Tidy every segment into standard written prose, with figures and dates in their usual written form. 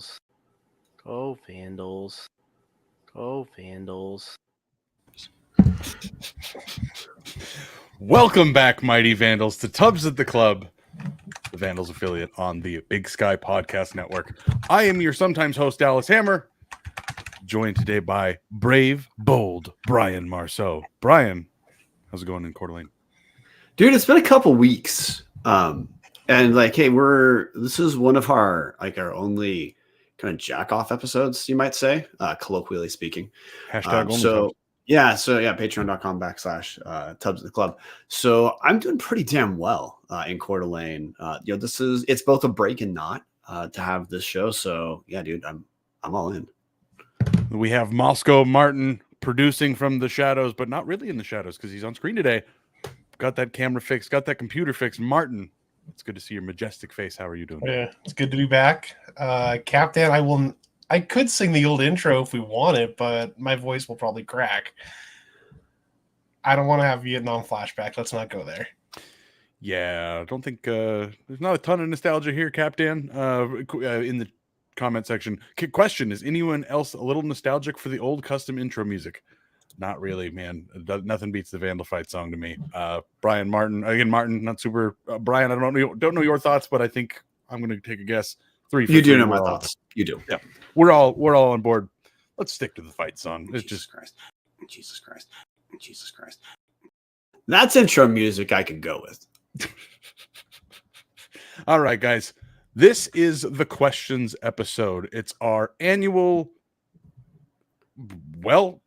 Vandals. Go Vandals. Go Vandals. Welcome back, Mighty Vandals, to Tubs at the Club, the Vandals affiliate on the Big Sky Podcast Network. I am your sometimes host, Dallas Hammer, joined today by brave, bold Bryan Marceau. Bryan, how's it going in Coeur d'Alene? Dude, it's been a couple weeks. And like, hey, this is one of our only kind of jack off episodes, you might say, colloquially speaking. Hashtag only so patreon.com/Tubs at the Club. So I'm doing pretty damn well in Coeur d'Alene. It's both a break and not to have this show. So yeah, dude, I'm all in. We have Moscow Martin producing from the shadows, but not really in the shadows because he's on screen today. Got that camera fixed, got that computer fixed. Martin, it's good to see your majestic face. How are you doing? Yeah, it's good to be back. Captain, I could sing the old intro if we want it, but my voice will probably crack. I don't want to have Vietnam flashback. Let's not go there. Yeah, I don't think there's not a ton of nostalgia here, Captain. In the comment section, question: is anyone else a little nostalgic for the old custom intro music? Not really, man. Nothing beats the Vandal Fight song to me. Bryan Martin, not super. Bryan, I don't know your thoughts, but I think I'm going to take a guess. You do know my thoughts. You do. Yeah, we're all on board. Let's stick to the fight song. It's Jesus Christ. That's intro music I could go with. All right, guys. This is the questions episode. It's our annual. Well,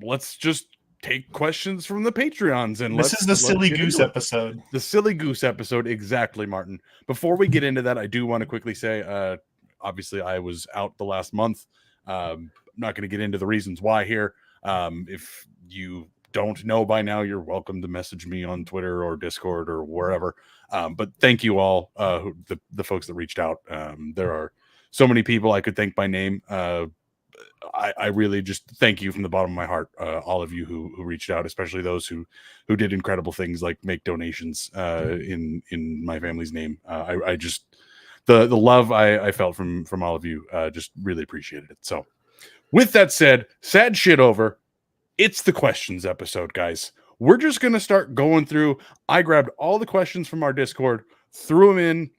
let's just take questions from the Patreons, and this is the silly goose episode. The silly goose episode, exactly, Martin. Before we get into that, I do want to quickly say, obviously, I was out the last month. I'm not going to get into the reasons why here. If you don't know by now, you're welcome to message me on Twitter or Discord or wherever. But thank you all, the folks that reached out. There are so many people I could thank by name. I really just thank you from the bottom of my heart, all of you who reached out, especially those who did incredible things like make donations in my family's name. I just the love I felt from all of you, just really appreciated it. So with that said, sad shit over. It's the questions episode, guys. We're just going to start going through. I grabbed all the questions from our Discord, threw them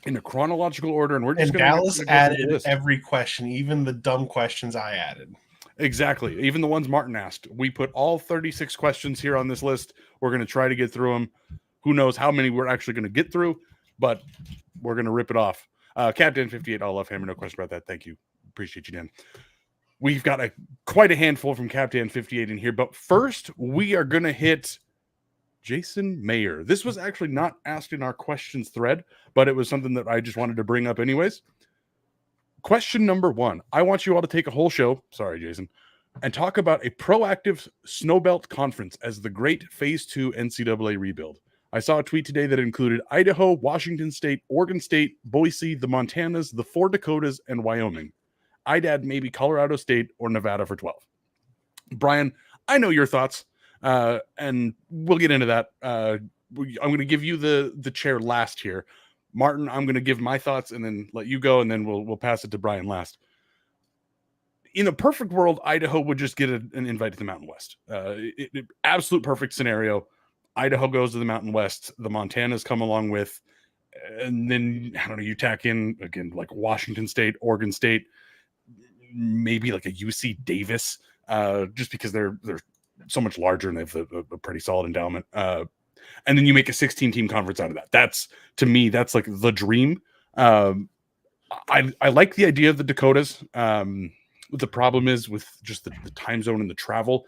in a chronological order, and we're just going to Dallas added every question, even the dumb questions I added. Exactly. Even the ones Martin asked. We put all 36 questions here on this list. We're going to try to get through them. Who knows how many we're actually going to get through, but we're going to rip it off. Captain 58, I love Hammer. No question about that. Thank you. Appreciate you, Dan. We've got quite a handful from Captain 58 in here, but first we are going to hit Jason Mayer. This was actually not asked in our questions thread, but it was something that I just wanted to bring up anyways. Question number 1. I want you all to take a whole show, sorry, Jason, and talk about a proactive Snowbelt conference as the great Phase 2 NCAA rebuild. I saw a tweet today that included Idaho, Washington State, Oregon State, Boise, the Montanas, the 4 Dakotas, and Wyoming. I'd add maybe Colorado State or Nevada for 12. Bryan, I know your thoughts. And we'll get into that. I'm going to give you the chair last here. Martin, I'm going to give my thoughts and then let you go, and then we'll pass it to Bryan last. In a perfect world, Idaho would just get an invite to the Mountain West. Absolute perfect scenario. Idaho goes to the Mountain West. The Montanas come along with, and then, I don't know, you tack in, again, like Washington State, Oregon State, maybe like a UC Davis, just because they're so much larger and they have a pretty solid endowment. And then you make a 16-team conference out of that. That's, to me, that's like the dream. I like the idea of the Dakotas. The problem is with just the time zone and the travel.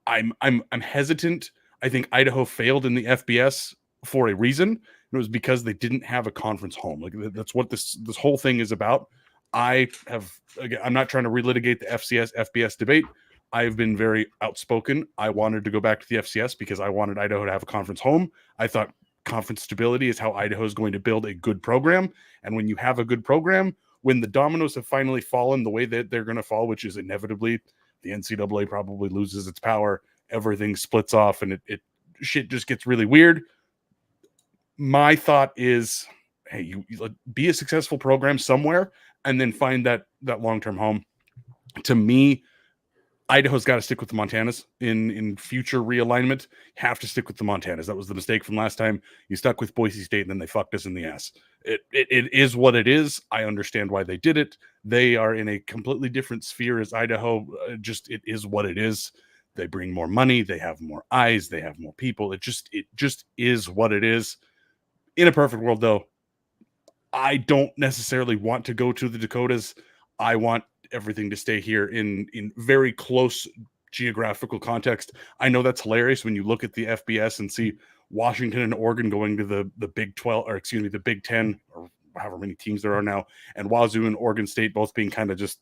I'm hesitant. I think Idaho failed in the FBS for a reason. It was because they didn't have a conference home. Like that's what this whole thing is about. I'm not trying to relitigate the FBS debate. I've been very outspoken. I wanted to go back to the FCS because I wanted Idaho to have a conference home. I thought conference stability is how Idaho is going to build a good program. And when you have a good program, when the dominoes have finally fallen the way that they're going to fall, which is inevitably the NCAA probably loses its power, everything splits off, and it shit just gets really weird. My thought is, hey, you be a successful program somewhere, and then find that long-term home. To me, Idaho's got to stick with the Montanas in future realignment. Have to stick with the Montanas. That was the mistake from last time. You stuck with Boise State, and then they fucked us in the ass. It is what it is. I understand why they did it. They are in a completely different sphere as Idaho. It is what it is. They bring more money. They have more eyes. They have more people. It just is what it is. In a perfect world, though, I don't necessarily want to go to the Dakotas. I want everything to stay here in very close geographical context. I know that's hilarious when you look at the FBS and see Washington and Oregon going to the Big 12, or excuse me, the Big 10, or however many teams there are now, and Wazoo and Oregon State both being kind of just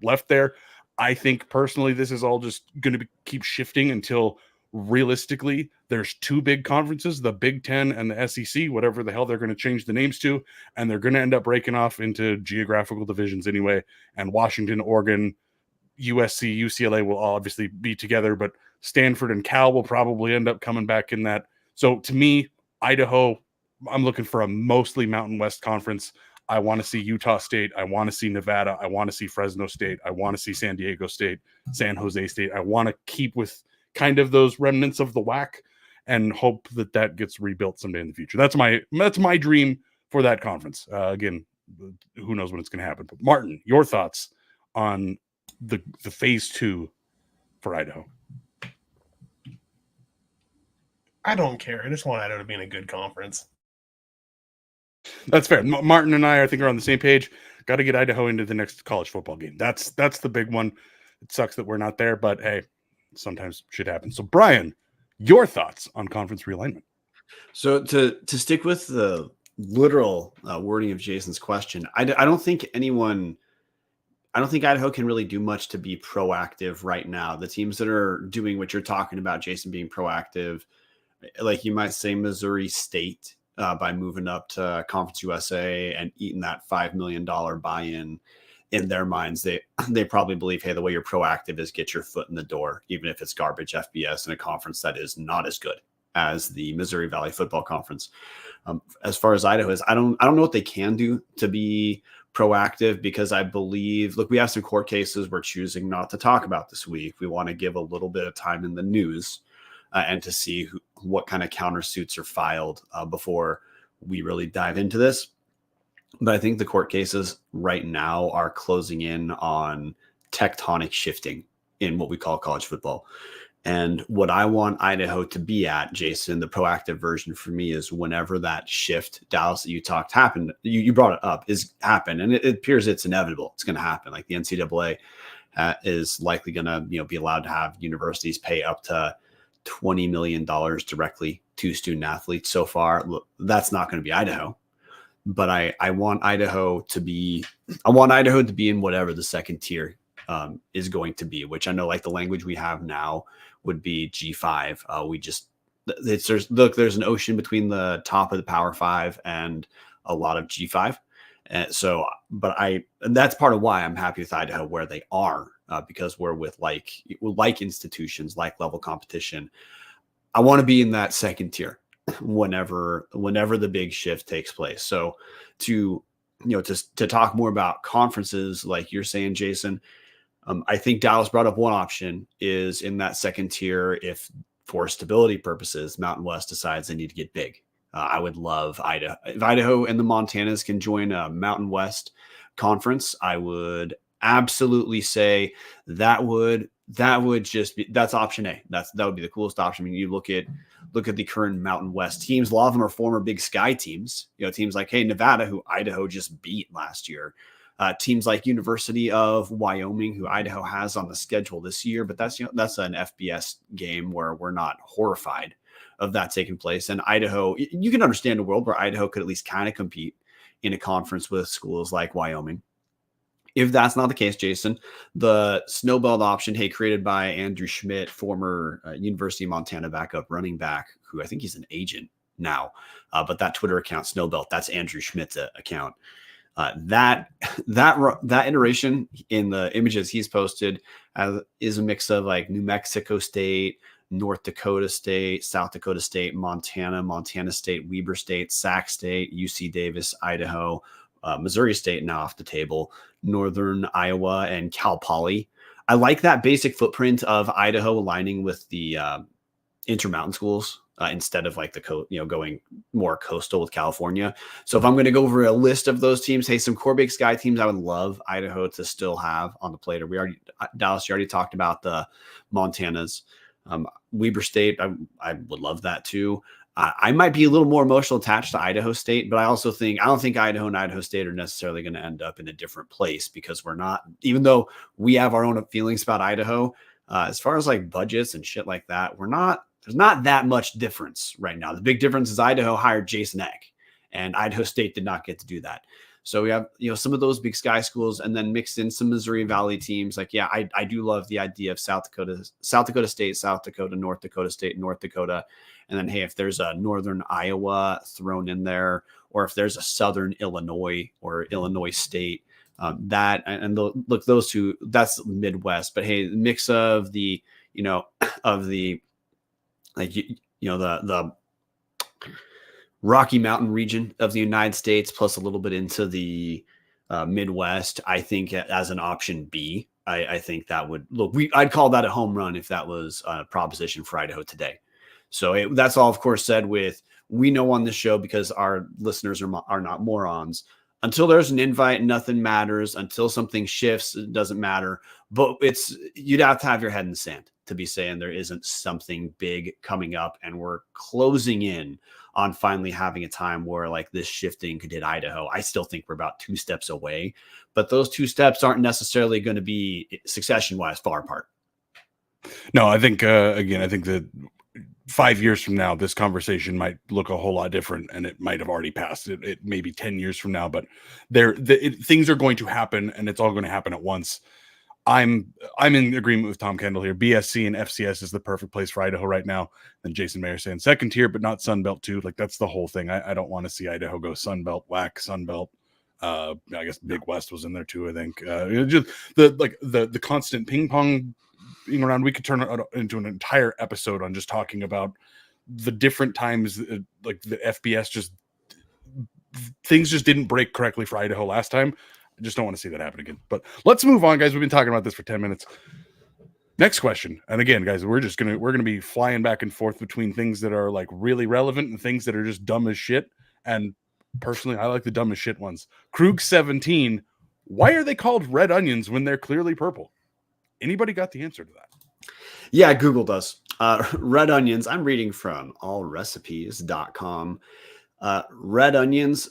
left there. I think personally this is all just going to keep shifting until realistically there's two big conferences, the Big 10 and the SEC, whatever the hell they're going to change the names to, and they're going to end up breaking off into geographical divisions anyway. And Washington, Oregon, USC, UCLA will all obviously be together, but Stanford and Cal will probably end up coming back in that. So to me, Idaho, I'm looking for a mostly Mountain West conference. I want to see Utah State. I want to see Nevada. I want to see Fresno State. I want to see San Diego State, San Jose State. I want to keep with kind of those remnants of the WAC and hope that gets rebuilt someday in the future. That's my dream for that conference. Again, who knows when it's going to happen. But Martin, your thoughts on the phase 2 for Idaho? I don't care. I just want Idaho to be in a good conference. That's fair. Martin and I think are on the same page. Got to get Idaho into the next college football game. That's the big one. It sucks that we're not there, but hey, sometimes shit happens. So Bryan, your thoughts on conference realignment? So to stick with the literal wording of Jason's question, I don't think Idaho can really do much to be proactive right now. The teams that are doing what you're talking about, Jason, being proactive, like you might say Missouri State, by moving up to Conference USA and eating that $5 million buy-in. In their minds, they probably believe, hey, the way you're proactive is get your foot in the door, even if it's garbage FBS in a conference that is not as good as the Missouri Valley Football Conference. As far as Idaho is, I don't know what they can do to be proactive, because I believe, look, we have some court cases we're choosing not to talk about this week. We want to give a little bit of time in the news and to see what kind of countersuits are filed before we really dive into this. But I think the court cases right now are closing in on tectonic shifting in what we call college football. And what I want Idaho to be at, Jason, the proactive version for me, is whenever that shift, Dallas, that you talked happened, you brought it up, is happen. And it appears it's inevitable. It's going to happen. Like the NCAA is likely going to be allowed to have universities pay up to $20 million directly to student athletes. So far, look, that's not going to be Idaho. But I want Idaho to be in whatever the second tier is going to be, which I know, like the language we have now would be G5. There's an ocean between the top of the Power 5 and a lot of G5. And that's part of why I'm happy with Idaho where they are, because we're with like institutions, like level competition. I want to be in that second tier whenever the big shift takes place. So to talk more about conferences, like you're saying, Jason, I think Dallas brought up one option is in that second tier. If for stability purposes, Mountain West decides they need to get big. I would love Idaho. If Idaho and the Montanas can join a Mountain West conference, I would absolutely say that would just be, that's option A. That would be the coolest option. I mean, you look at the current Mountain West teams. A lot of them are former Big Sky teams. Teams like, hey, Nevada, who Idaho just beat last year. Teams like University of Wyoming, who Idaho has on the schedule this year. But that's an FBS game where we're not horrified of that taking place. And Idaho, you can understand a world where Idaho could at least kind of compete in a conference with schools like Wyoming. If that's not the case, Jason, the snowbelt option, created by Andrew Schmidt, former University of Montana backup running back, who I think he's an agent now, but that Twitter account, Snowbelt, that's Andrew Schmidt's account. That iteration in the images he's posted is a mix of like New Mexico State, North Dakota State, South Dakota State, Montana State, Weber State, Sac State, UC Davis, Idaho, Missouri State now off the table, Northern Iowa, and Cal Poly. I like that basic footprint of Idaho aligning with the Intermountain schools instead of like going more coastal with California. So if I'm going to go over a list of those teams, hey, some core Big Sky teams I would love Idaho to still have on the plate. Dallas, you already talked about the Montanas. Weber State, I would love that too. I might be a little more emotional attached to Idaho State, but I don't think Idaho and Idaho State are necessarily going to end up in a different place because we're not, even though we have our own feelings about Idaho, as far as like budgets and shit like that, there's not that much difference right now. The big difference is Idaho hired Jason Eck and Idaho State did not get to do that. So we have, some of those Big Sky schools and then mixed in some Missouri Valley teams. Like, yeah, I do love the idea of South Dakota State, South Dakota, North Dakota State, North Dakota. And then, hey, if there's a Northern Iowa thrown in there, or if there's a Southern Illinois or Illinois State, those two, that's Midwest. But hey, the mix of the Rocky Mountain region of the United States, plus a little bit into the Midwest, I think as an option B, I think that would I'd call that a home run if that was a proposition for Idaho today. So that's all, of course, said with, we know on this show, because our listeners are not morons, until there's an invite, nothing matters. Until something shifts, it doesn't matter. But you'd have to have your head in the sand to be saying there isn't something big coming up, and we're closing in on finally having a time where like this shifting could hit Idaho. I still think we're about 2 steps away, but those 2 steps aren't necessarily going to be succession-wise far apart. No, I think, I think that 5 years from now, this conversation might look a whole lot different, and it might have already passed. It may be 10 years from now, but things are going to happen, and it's all going to happen at once. I'm in agreement with Tom Kendall here. BSC and FCS is the perfect place for Idaho right now. And Jason Mayer saying second tier, but not Sun Belt too. Like, that's the whole thing. I don't want to see Idaho go Sun Belt, whack Sun Belt. I guess Big West was in there too, I think. Just the constant ping pong around. We could turn it into an entire episode on just talking about the different times, like the FBS things just didn't break correctly for Idaho last time. I just don't want to see that happen again. But let's move on, guys. We've been talking about this for 10 minutes. Next question. And again, guys, we're going to be flying back and forth between things that are like really relevant and things that are just dumb as shit. And personally, I like the dumb as shit ones. Krug 17. Why are they called red onions when they're clearly purple? Anybody got the answer to that? Yeah, Google does. Red onions. I'm reading from allrecipes.com. Red onions.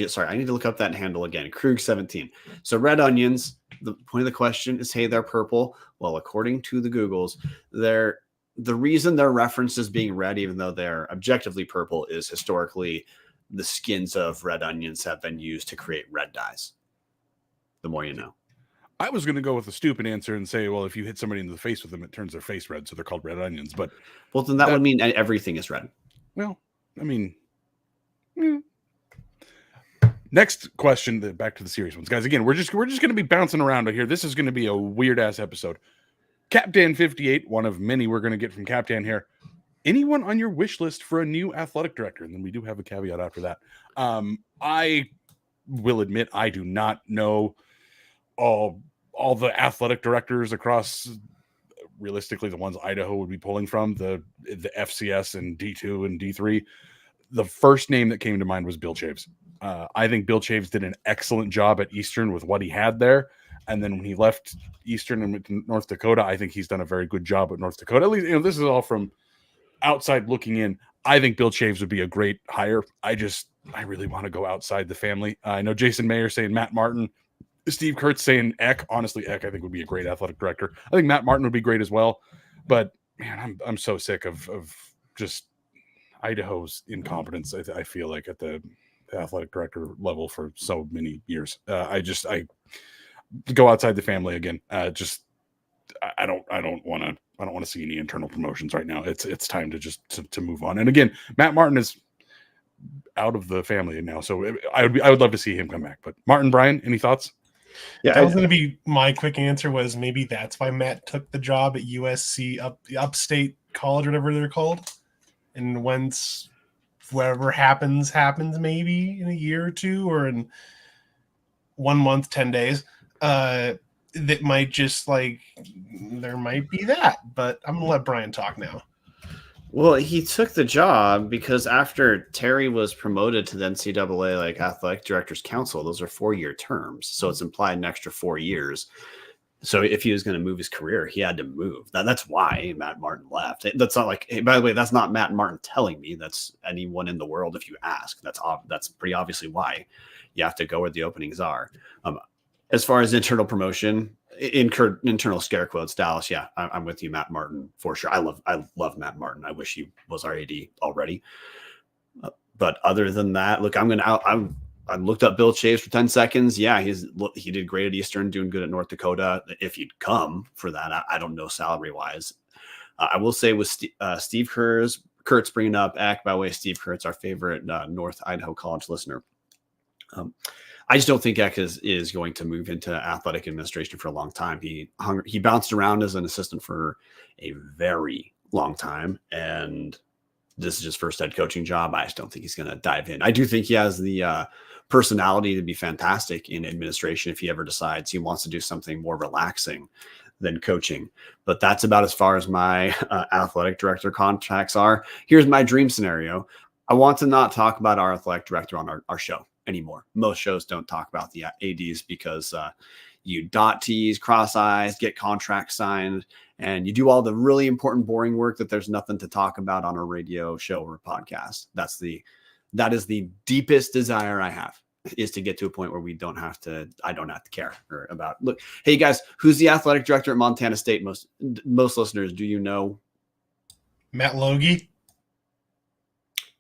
Sorry, I need to look up that handle again. Krug 17. So red onions, the point of the question is, hey, they're purple. Well, according to the Googles, the reason they're referenced as being red, even though they're objectively purple, is historically the skins of red onions have been used to create red dyes. The more you know. I was going to go with a stupid answer and say, well, if you hit somebody in the face with them, it turns their face red, so they're called red onions. But well, then that would mean everything is red. Well, I mean, Next question, back to the serious ones, guys. Again, we're just going to be bouncing around here. This is going to be a weird ass episode. Captain 58, one of many we're going to get from Captain here. Anyone on your wish list for a new athletic director? And then we do have a caveat after that. I will admit I do not know all the athletic directors across, realistically, the ones Idaho would be pulling from, the FCS and D2 and D3. The first name that came to mind was Bill Chaves. I think Bill Chaves did an excellent job at Eastern with what he had there. And then when he left Eastern and went to North Dakota, I think he's done a very good job at North Dakota. At least, this is all from outside looking in. I think Bill Chaves would be a great hire. I really want to go outside the family. I know Jason Mayer saying Matt Martin, Steve Kurtz saying Eck. Honestly, Eck, I think, would be a great athletic director. I think Matt Martin would be great as well. But man, I'm so sick of just Idaho's incompetence. I feel like at the athletic director level for so many years. I go outside the family again. I don't want to see any internal promotions right now. It's time to move on. And again, Matt Martin is out of the family now, so I would love to see him come back. But Martin, Bryan, any thoughts? Yeah, that was going to be my quick answer. Was maybe that's why Matt took the job at USC, upstate college, whatever they're called, and went whatever happens maybe in a year or two, or in 1 month, 10 days, that might just like, there might be that, but I'm going to let Bryan talk now. Well, he took the job because after Terry was promoted to the NCAA like Athletic Directors Council, those are 4-year terms. So it's implied an extra 4 years. So if he was going to move his career, he had to move. That's why Matt Martin left. That's not like, hey, by the way, that's not Matt Martin telling me. That's anyone in the world. If you ask, that's pretty obviously why you have to go where the openings are. As far as internal promotion, internal scare quotes, Dallas. Yeah, I'm with you, Matt Martin, for sure. I love Matt Martin. I wish he was our AD already. But other than that, look, I looked up Bill Chaves for 10 seconds. Yeah, he did great at Eastern, doing good at North Dakota. If he'd come for that, I don't know salary wise. I will say with Steve Kurtz bringing up Eck, by the way, Steve Kurtz, our favorite North Idaho College listener. I just don't think Eck is going to move into athletic administration for a long time. He bounced around as an assistant for a very long time, and this is his first head coaching job. I just don't think he's going to dive in. I do think he has the personality to be fantastic in administration if he ever decides he wants to do something more relaxing than coaching. But that's about as far as my athletic director contracts are. Here's my dream scenario. I want to not talk about our athletic director on our show anymore. Most shows don't talk about the ADs because you dot T's, cross I's, get contracts signed, and you do all the really important, boring work that there's nothing to talk about on a radio show or a podcast. That is the deepest desire I have, is to get to a point where I don't have to care about, look, hey guys, who's the athletic director at Montana State? Most listeners, do you know? Matt Logie?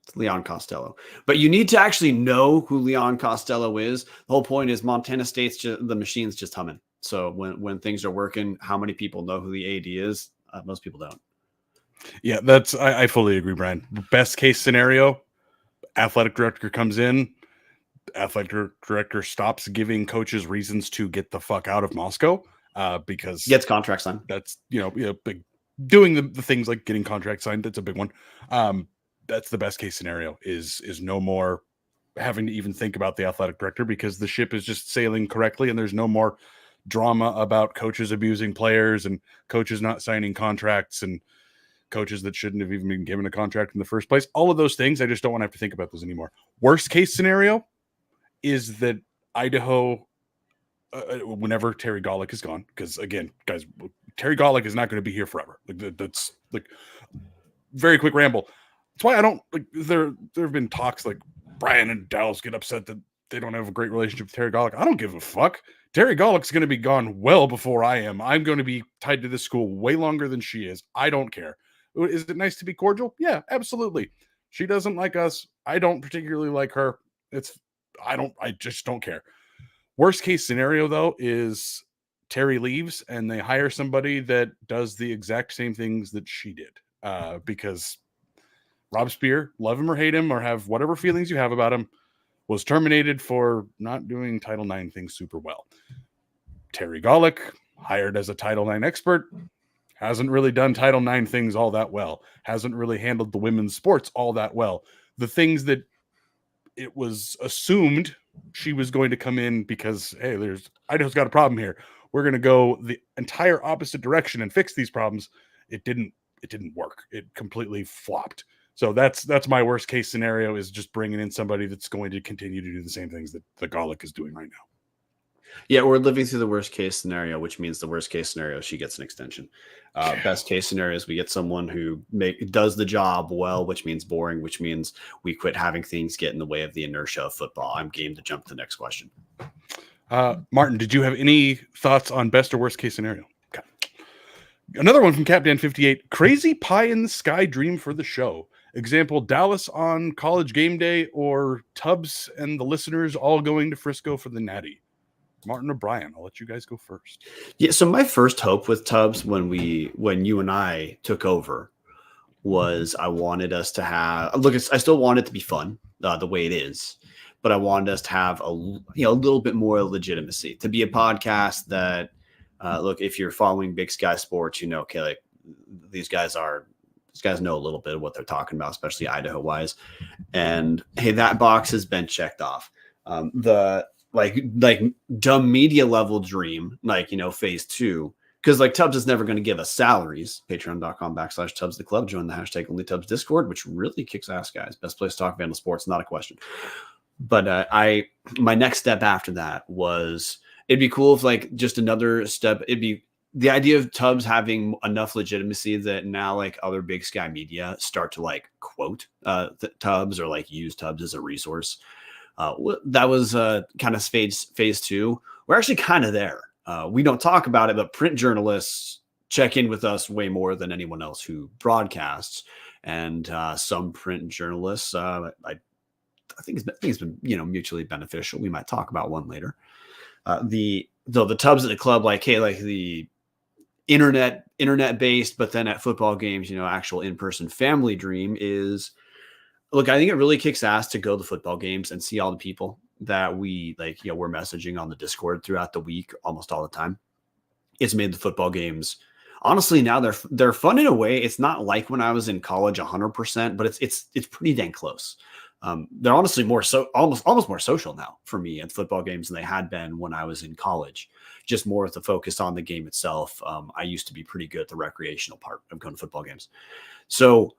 It's Leon Costello. But you need to actually know who Leon Costello is. The whole point is Montana State's the machine's just humming. So when things are working, how many people know who the AD is? Most people don't. Yeah, I fully agree, Bryan. Best case scenario, athletic director comes in, athletic director stops giving coaches reasons to get the fuck out of Moscow because gets contract signed. That's big, doing the things like getting contract signed. That's a big one. That's the best case scenario. Is no more having to even think about the athletic director because the ship is just sailing correctly and there's no more drama about coaches abusing players and coaches not signing contracts and coaches that shouldn't have even been given a contract in the first place. All of those things, I just don't want to have to think about those anymore. Worst case scenario is that Idaho, whenever Terry Golick is gone, because again, guys, Terry Golick is not going to be here forever. That's very quick ramble. That's why I don't there have been talks like Bryan and Dallas get upset that they don't have a great relationship with Terry Golick. I don't give a fuck. Terry Golick's going to be gone well before I am. I'm going to be tied to this school way longer than she is. I don't care. Is it nice to be cordial? Yeah, absolutely. She doesn't like us. I don't particularly like her. I just don't care. Worst case scenario though is Terry leaves and they hire somebody that does the exact same things that she did. Because Rob Spear, love him or hate him or have whatever feelings you have about him, was terminated for not doing Title IX things super well. Terry Golick, hired as a Title IX expert, hasn't really done Title IX things all that well, hasn't really handled the women's sports all that well. The things that it was assumed she was going to come in because, hey, Idaho's got a problem here. We're going to go the entire opposite direction and fix these problems. It didn't work. It completely flopped. So that's my worst case scenario, is just bringing in somebody that's going to continue to do the same things that the Golick is doing right now. Yeah, we're living through the worst case scenario, which means the worst case scenario, she gets an extension. Best case scenario is we get someone who does the job well, which means boring, which means we quit having things get in the way of the inertia of football. I'm game to jump to the next question. Martin, did you have any thoughts on best or worst case scenario? Okay. Another one from Captain58. Crazy pie in the sky dream for the show. Example, Dallas on College game day or Tubbs and the listeners all going to Frisco for the Natty. Martin or Bryan, I'll let you guys go first. Yeah, so my first hope with Tubbs when you and I took over was I wanted us to have I still want it to be fun the way it is, but I wanted us to have a little bit more legitimacy, to be a podcast that if you're following Big Sky Sports, okay, like these guys are these guys know a little bit of what they're talking about, especially Idaho wise. And hey, that box has been checked off. The like dumb media level dream, like, phase 2, because like Tubbs is never going to give us salaries. Patreon.com/Tubbs the Club. Join the hashtag Only Tubbs Discord, which really kicks ass, guys. Best place to talk Vandal sports, not a question. But my next step after that was, it'd be cool if like just another step. It'd be the idea of Tubbs having enough legitimacy that now like other Big Sky media start to like quote Tubbs or like use Tubbs as a resource. That was kind of phase 2. We're actually kind of there. We don't talk about it, but print journalists check in with us way more than anyone else who broadcasts. And some print journalists, I think it's been mutually beneficial. We might talk about one later. The Tubbs at the Club, like, hey, like the internet based, but then at football games, actual in-person family dream is, look, I think it really kicks ass to go to football games and see all the people that we like, we're messaging on the Discord throughout the week, almost all the time. It's made the football games, honestly, now they're fun in a way. It's not like when I was in college 100%, but it's pretty dang close. They're honestly almost more social now for me at football games than they had been when I was in college. Just more with the focus on the game itself. I used to be pretty good at the recreational part of going to football games. So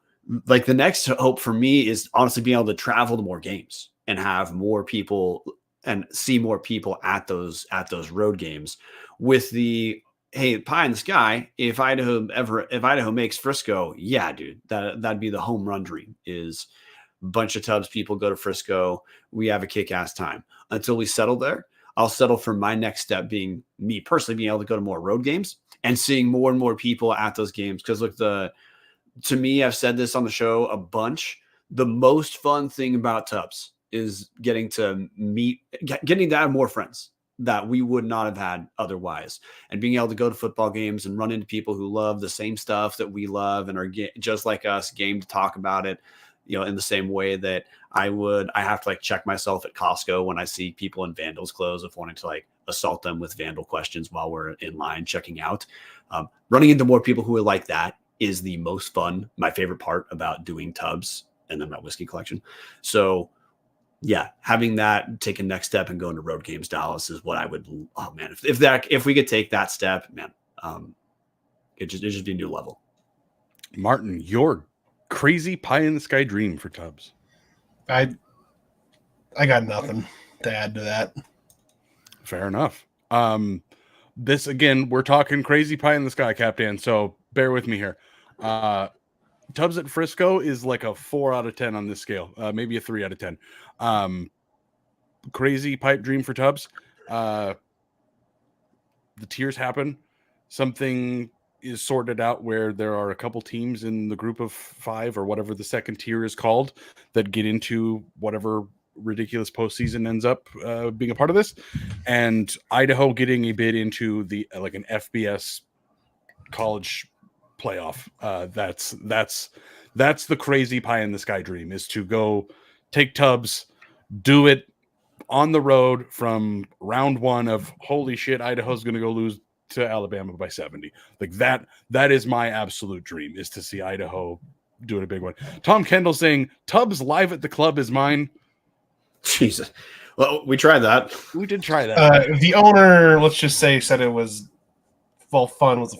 like the next hope for me is honestly being able to travel to more games and have more people and see more people at those road games with the, hey, pie in the sky. If Idaho makes Frisco, yeah, dude, that'd be the home run dream. Is a bunch of Tubbs people go to Frisco. We have a kick-ass time. Until we settle there, I'll settle for my next step being me personally being able to go to more road games and seeing more and more people at those games. Because look, to me, I've said this on the show a bunch. The most fun thing about Tubbs is getting to have more friends that we would not have had otherwise, and being able to go to football games and run into people who love the same stuff that we love and are just like us, game to talk about it, in the same way that I have to like check myself at Costco when I see people in Vandals clothes of wanting to like assault them with Vandal questions while we're in line checking out. Running into more people who are like that is the most fun, my favorite part about doing Tubbs and then my whiskey collection. So yeah, having that take a next step and going to road games Dallas is what I would, oh man, if we could take that step, man, it just be a new level. Martin, your crazy pie in the sky dream for Tubbs. I got nothing to add to that. Fair enough. This again, we're talking crazy pie in the sky, Captain. So bear with me here. Tubbs at Frisco is like a 4 out of 10 on this scale, maybe a 3 out of 10. Crazy pipe dream for Tubbs. The tiers happen. Something is sorted out where there are a couple teams in the group of 5 or whatever the second tier is called that get into whatever ridiculous postseason ends up being a part of this, and Idaho getting a bid into the like an FBS college playoff. That's the crazy pie in the sky dream, is to go take Tubbs, do it on the road from round 1 of holy shit, Idaho's going to go lose to Alabama by 70. Like that is my absolute dream, is to see Idaho doing a big one. Tom Kendall saying Tubbs live at the club is mine. Jesus. Well, we tried that. We did try that. The owner, let's just say, said it was fun was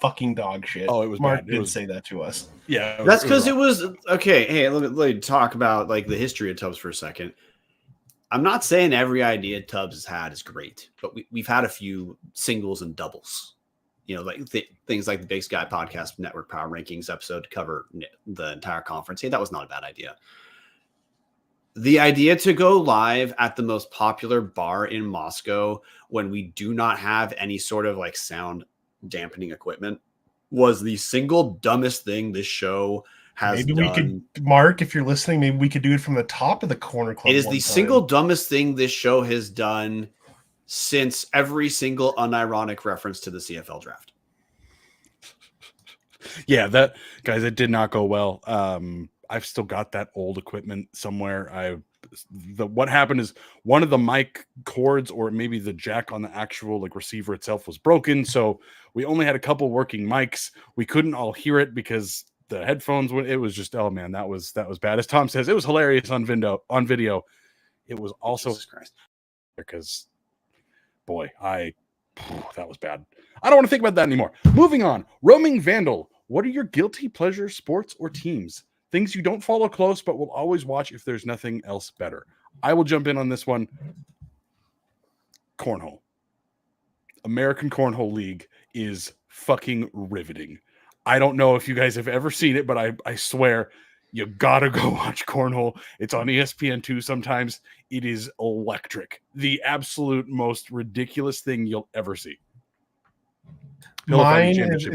fucking dog shit. Oh, it was Mark bad. did say that to us. Yeah, that's because it was okay. Hey, let me talk about like the history of Tubbs for a second. I'm not saying every idea Tubbs has had is great, but we've had a few singles and doubles. Like things like the Big Sky Podcast Network Power Rankings episode to cover the entire conference. Hey, that was not a bad idea. The idea to go live at the most popular bar in Moscow when we do not have any sort of like sound dampening equipment was the single dumbest thing this show has done. We could, Mark, if you're listening, maybe we could do it from the top of the corner club. It is the single dumbest thing this show has done since every single unironic reference to the CFL draft. Yeah, that guys, it did not go well. I've still got that old equipment somewhere. what happened is one of the mic cords, or maybe the jack on the actual like receiver itself, was broken. So we only had a couple working mics. We couldn't all hear it because the headphones went. It was just, oh man, that was bad. As Tom says, it was hilarious on video. It was also because, boy, that was bad. I don't want to think about that anymore. Moving on. Roaming Vandal. What are your guilty pleasure sports or teams? Things you don't follow close, but will always watch if there's nothing else better. I will jump in on this one. Cornhole. American Cornhole League is fucking riveting. I don't know if you guys have ever seen it, but I swear you gotta go watch Cornhole. It's on ESPN2 sometimes. It is electric. The absolute most ridiculous thing you'll ever see. Mine is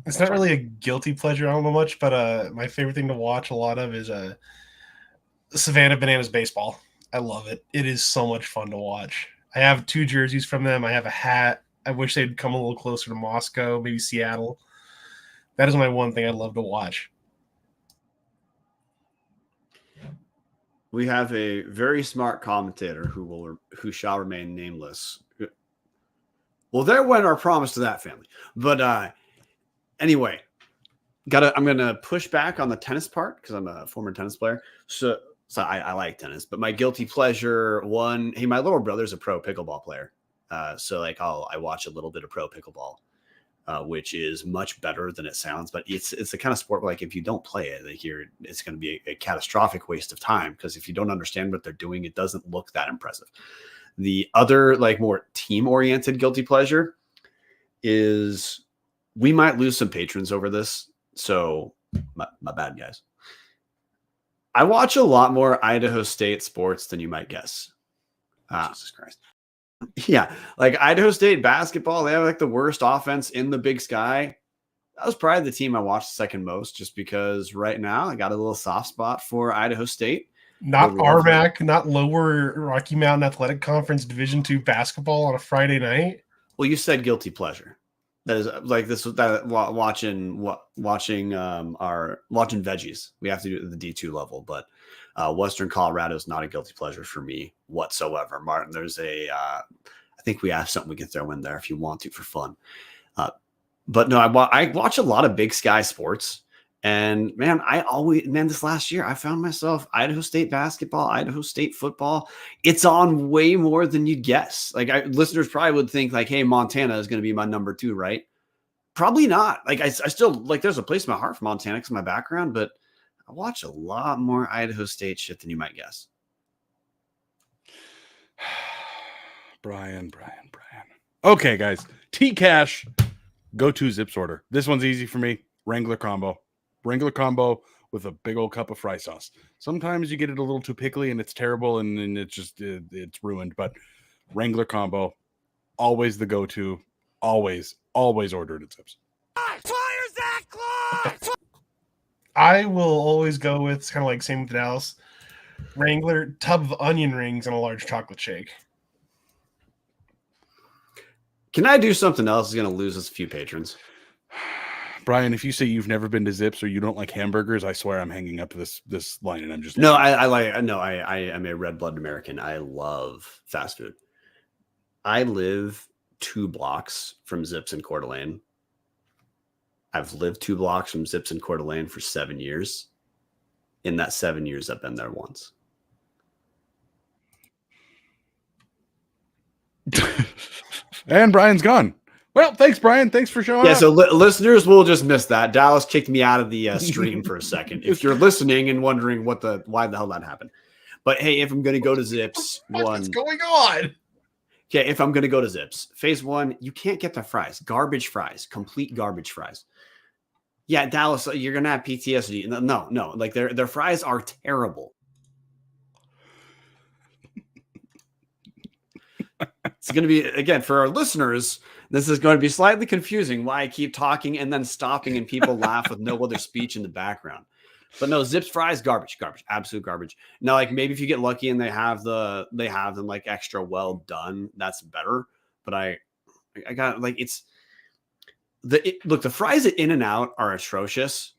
it's not really a guilty pleasure. I don't know much, but my favorite thing to watch a lot of is Savannah Bananas baseball. I love it. It is so much fun to watch. I have 2 jerseys from them. I have a hat. I wish they'd come a little closer to Moscow, maybe Seattle. That is my one thing I'd love to watch. We have a very smart commentator who shall remain nameless. Well, there went our promise to that family. But anyway, I'm gonna push back on the tennis part because I'm a former tennis player. So I like tennis, but my guilty pleasure one. Hey, my little brother's a pro pickleball player, so like I watch a little bit of pro pickleball, which is much better than it sounds. But it's the kind of sport where, like, if you don't play it, like it's going to be a catastrophic waste of time because if you don't understand what they're doing, it doesn't look that impressive. The other, like, more team-oriented guilty pleasure is we might lose some patrons over this, so my bad, guys. I watch a lot more Idaho State sports than you might guess. Jesus Christ. Yeah, like Idaho State basketball, they have like the worst offense in the Big Sky. That was probably the team I watched second most just because right now I got a little soft spot for Idaho State. Not RMAC, not Lower Rocky Mountain Athletic Conference Division II basketball on a Friday night. Well, you said guilty pleasure. That is like this that watching veggies. We have to do it at the D2 level, but Western Colorado is not a guilty pleasure for me whatsoever. Martin, there's I think we have something we can throw in there if you want to for fun. But no, I watch a lot of Big Sky sports. And man, this last year I found myself Idaho State basketball, Idaho State football. It's on way more than you'd guess. Like listeners probably would think like, hey, Montana is going to be my number 2, right? Probably not. Like I still like there's a place in my heart for Montana because of my background, but I watch a lot more Idaho State shit than you might guess. Bryan. Okay, guys. T-Cash, go to Zips order. This one's easy for me. Wrangler combo with a big old cup of fry sauce. Sometimes you get it a little too pickly and it's terrible and it's just it's ruined. But Wrangler combo, always the go-to. Always order it at Zips. Fires that clock! I will always go with, it's kind of like same with Dallas, Wrangler tub of onion rings and a large chocolate shake. Can I do something else that's going to lose us a few patrons? Bryan, if you say you've never been to Zips or you don't like hamburgers, I swear I'm hanging up this line and I'm just I am a red-blooded American. I love fast food. I live 2 blocks from Zips in Coeur d'Alene. I've lived 2 blocks from Zips in Coeur d'Alene for 7 years. In that 7 years, I've been there once. And Bryan's gone. Well, thanks, Bryan. Thanks for showing up. Yeah, so listeners will just miss that. Dallas kicked me out of the stream for a second. If you're listening and wondering why the hell that happened. But hey, if I'm going to go to Zips, What's going on? Okay, if I'm going to go to Zips, phase 1, you can't get the fries. Garbage fries. Complete garbage fries. Yeah, Dallas, you're going to have PTSD. No. Like, their fries are terrible. It's going to be, again, for our listeners, this is going to be slightly confusing why I keep talking and then stopping and people laugh with no other speech in the background. But no, Zips fries, garbage, absolute garbage. Now, like maybe if you get lucky and they have them like extra well done, that's better. But I got like look, the fries at In-N-Out are atrocious.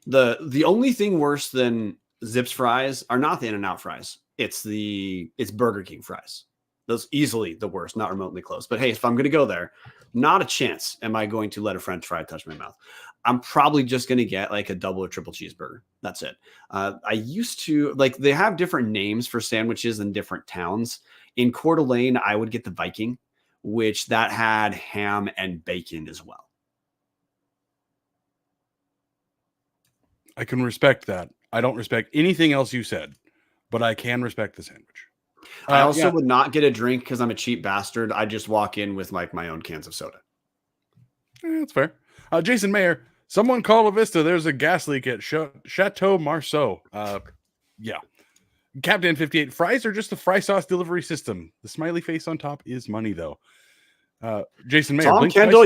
The only thing worse than Zips fries are not the In-N-Out fries. it's Burger King fries. Those easily the worst, not remotely close. But hey, if I'm going to go there, not a chance am I going to let a French fry touch my mouth. I'm probably just going to get like a double or triple cheeseburger. That's it. I used to like, they have different names for sandwiches in different towns. In Coeur d'Alene, I would get the Viking, which that had ham and bacon as well. I can respect that. I don't respect anything else you said, but I can respect the sandwich. I also would not get a drink because I'm a cheap bastard. I just walk in with like my own cans of soda. That's fair. Jason Mayer, someone call a Vista. There's a gas leak at Chateau Marceau. Yeah. Captain 58, fries are just a fry sauce delivery system. The smiley face on top is money, though. Jason Mayer. Tom Kendall,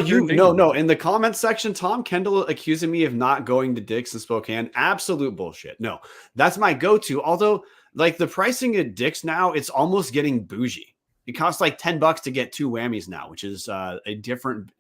no. In the comments section, Tom Kendall accusing me of not going to Dick's in Spokane. Absolute bullshit. No, that's my go-to. Although, like the pricing at Dick's now, it's almost getting bougie. It costs like $10 to get 2 whammies now, which is a different.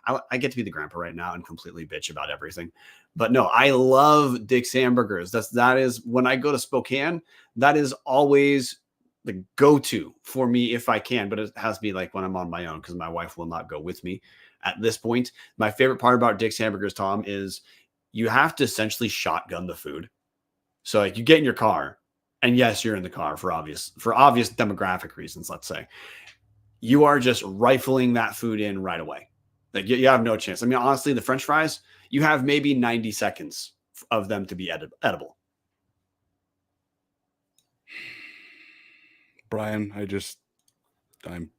I get to be the grandpa right now and completely bitch about everything, but no, I love Dick's hamburgers. That is when I go to Spokane. That is always the go-to for me if I can, but it has to be like when I'm on my own because my wife will not go with me at this point. My favorite part about Dick's hamburgers, Tom, is you have to essentially shotgun the food. So like you get in your car. And yes, you're in the car for obvious demographic reasons, let's say. You are just rifling that food in right away. Like you have no chance. I mean, honestly, the French fries, you have maybe 90 seconds of them to be edible. Bryan, I'm.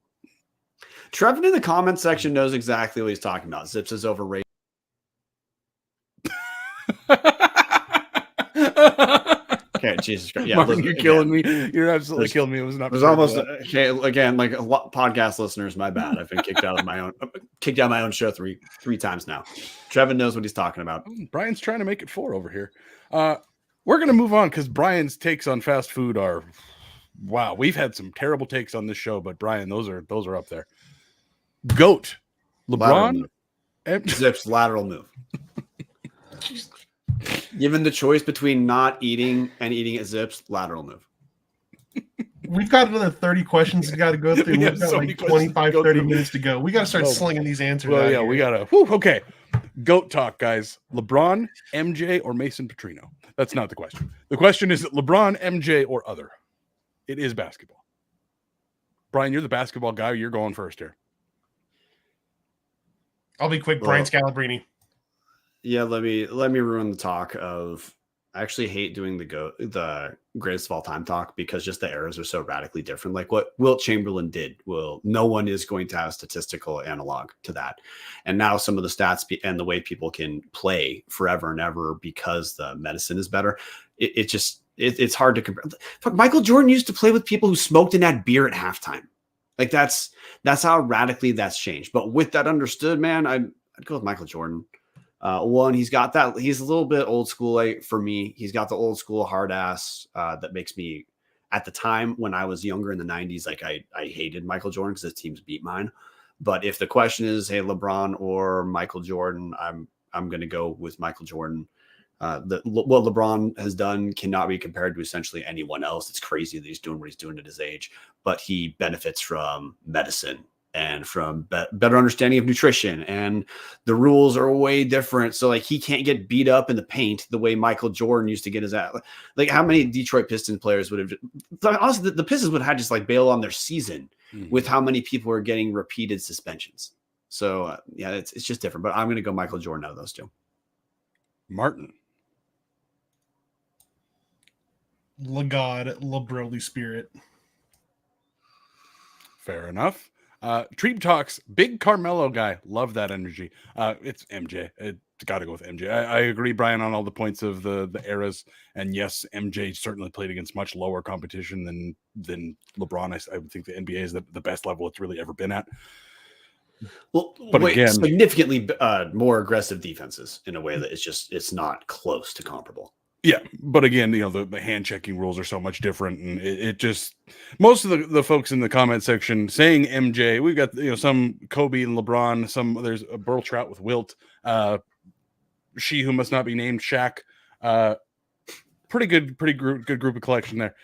Trevin in the comment section knows exactly what he's talking about. Zips is overrated. Okay, Jesus Christ. Yeah, Martin, you're killing me. You're absolutely killing me. It was not. It was almost okay. Again, like a lot podcast listeners, my bad. I've been kicked out of my own show three times now. Trevin knows what he's talking about. Bryan's trying to make it 4 over here. We're gonna move on because Bryan's takes on fast food are wow. We've had some terrible takes on this show, but Bryan, those are up there. GOAT, LeBron, Zips lateral move. Given the choice between not eating and eating at Zips, lateral move. We've got another 30 questions we got to go through. We've got like 25, 30 minutes to go. We got to start slinging these answers out here. We got to. Okay. GOAT talk, guys. LeBron, MJ, or Mason Petrino? That's not the question. The question is LeBron, MJ, or other. It is basketball. Bryan, you're the basketball guy. You're going first here. I'll be quick. Brian Scalabrine. Yeah, let me ruin the talk of. I actually hate doing the greatest of all time talk because just the eras are so radically different. Like what Wilt Chamberlain did, no one is going to have statistical analog to that. And now some of the stats and the way people can play forever and ever because the medicine is better. It's hard to compare. Fuck, Michael Jordan used to play with people who smoked and had beer at halftime. Like that's how radically that's changed. But with that understood, man, I'd go with Michael Jordan. One, he's got that. He's a little bit old school for me. He's got the old school hard ass that makes me. At the time when I was younger in the 90s, like I hated Michael Jordan because his teams beat mine. But if the question is, hey, LeBron or Michael Jordan, I'm going to go with Michael Jordan. What LeBron has done cannot be compared to essentially anyone else. It's crazy that he's doing what he's doing at his age, but he benefits from medicine and from better understanding of nutrition, and the rules are way different. So like he can't get beat up in the paint the way Michael Jordan used to get his ass. Like how many Detroit Pistons players would have? Honestly, the Pistons would have had just like bail on their season with how many people were getting repeated suspensions. So yeah, it's just different. But I'm going to go Michael Jordan out of those two. Martin. LeGod, LeBroly Spirit. Fair enough. Treeb Talks, big Carmelo guy. Love that energy. It's MJ. It's got to go with MJ. I agree, Bryan, on all the points of the eras. And yes, MJ certainly played against much lower competition than LeBron. I would think the NBA is the best level it's really ever been at. Well, but again, significantly more aggressive defenses in a way that it's not close to comparable. Yeah, but again, the hand checking rules are so much different, and it just most of the folks in the comment section saying MJ. We've got some Kobe and LeBron. There's a Borchardt with Wilt. She who must not be named, Shaq. Pretty good group of collection there.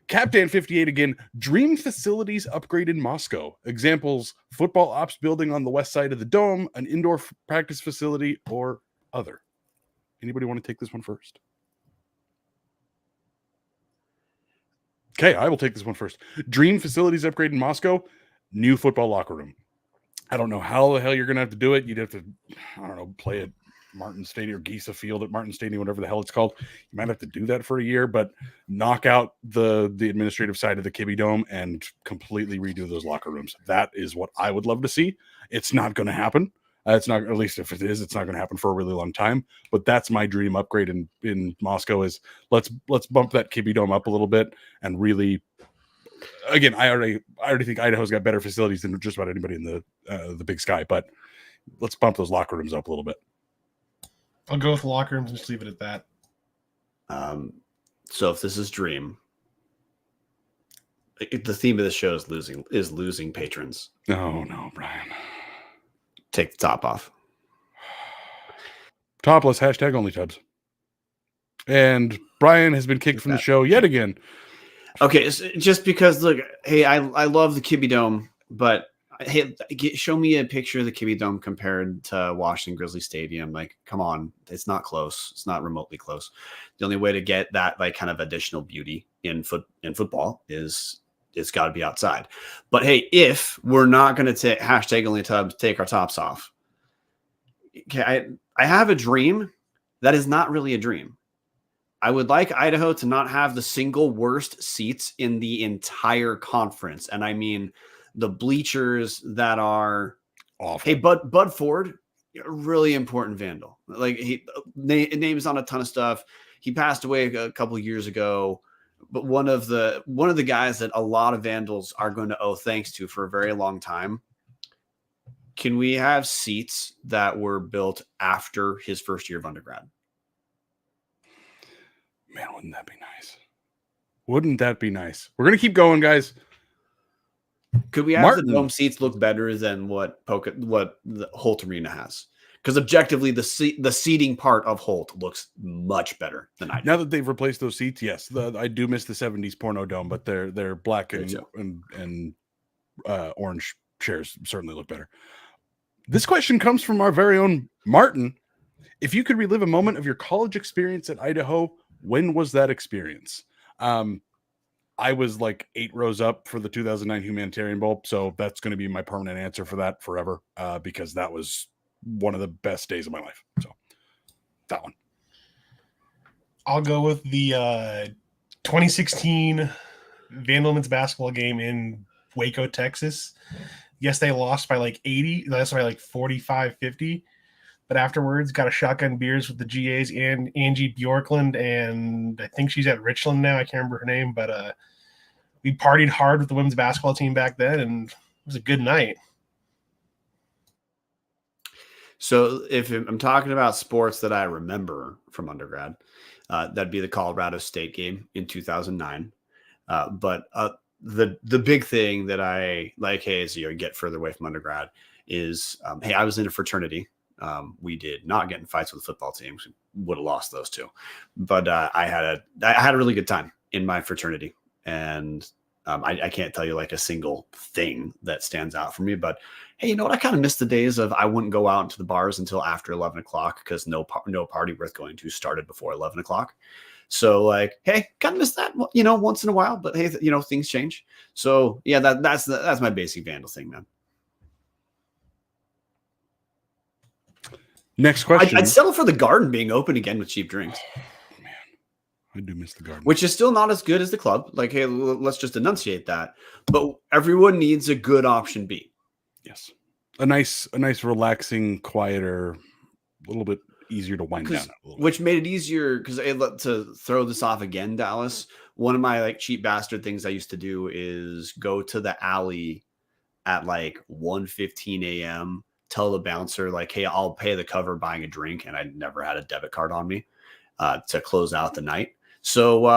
Captain 58 again. Dream facilities upgrade in Moscow. Examples: football ops building on the west side of the dome, an indoor practice facility, or other. Anybody want to take this one first? Okay, I will take this one first. Dream facilities upgrade in Moscow, new football locker room. I don't know how the hell you're going to have to do it. You'd have to, I don't know, play at Martin Stadium or Gisa Field at Martin Stadium, whatever the hell it's called. You might have to do that for a year, but knock out the administrative side of the Kibby Dome and completely redo those locker rooms. That is what I would love to see. It's not going to happen. It's not, at least if it is, it's not going to happen for a really long time. But that's my dream upgrade in Moscow is let's bump that Kibby Dome up a little bit and really. Again, I already think Idaho's got better facilities than just about anybody in the Big Sky. But let's bump those locker rooms up a little bit. I'll go with locker rooms and just leave it at that. So if this is dream, the theme of the show is losing patrons. Oh no, Brian. Take the top off. Topless, hashtag only tubs. And Brian has been kicked from the show yet again. Okay, so just because, look, hey, I love the Kibby Dome, but hey, show me a picture of the Kibby Dome compared to Washington Grizzly Stadium. Like, come on, it's not close. It's not remotely close. The only way to get that like kind of additional beauty in football is it's got to be outside. But hey, if we're not going to take hashtag only tubs, take our tops off. Okay, I have a dream that is not really a dream. I would like Idaho to not have the single worst seats in the entire conference. And I mean the bleachers that are awful. Hey, Bud Ford, really important vandal. Like he names on a ton of stuff. He passed away a couple of years ago. But one of the guys that a lot of vandals are going to owe thanks to for a very long time. Can we have seats that were built after his first year of undergrad? Man, wouldn't that be nice? Wouldn't that be nice? We're going to keep going, guys. Could we have the dome seats look better than what the Holt Arena has? Because objectively, the seating part of Holt looks much better than I do. Now that they've replaced those seats, yes, I do miss the 70s porno dome, but they're black and orange chairs certainly look better. This question comes from our very own Martin. If you could relive a moment of your college experience at Idaho, when was that experience? I was like 8 rows up for the 2009 Humanitarian Bowl, so that's going to be my permanent answer for that forever, because that was one of the best days of my life. So that one. I'll go with the 2016 Vanderbilt's basketball game in Waco, Texas. Yes, they lost by like 80. That's by like 45, 50. But afterwards, got a shotgun beers with the GAs and Angie Bjorklund, and I think she's at Richland now. I can't remember her name, but we partied hard with the women's basketball team back then, and it was a good night. So if I'm talking about sports that I remember from undergrad, that'd be the Colorado State game in 2009. But the big thing that I like, hey, as you get further away from undergrad is, hey, I was in a fraternity. We did not get in fights with the football teams. Would have lost those two, but I had a really good time in my fraternity, and I can't tell you like a single thing that stands out for me. But hey, you know what? I kind of miss the days of I wouldn't go out into the bars until after 11 o'clock because no party worth going to started before 11 o'clock. So like, hey, kind of miss that, once in a while. But hey, things change. So yeah, that's my basic vandal thing, man. Next question. I'd settle for the Garden being open again with cheap drinks. Oh, man, I do miss the Garden. Which is still not as good as the club. Like, hey, let's just enunciate that. But everyone needs a good option B. Yes. A nice, relaxing, quieter, a little bit easier to wind down. Which made it easier because to throw this off again, Dallas, one of my like cheap bastard things I used to do is go to the alley at like 1:15 a.m., tell the bouncer like, hey, I'll pay the cover buying a drink. And I never had a debit card on me to close out the night. So,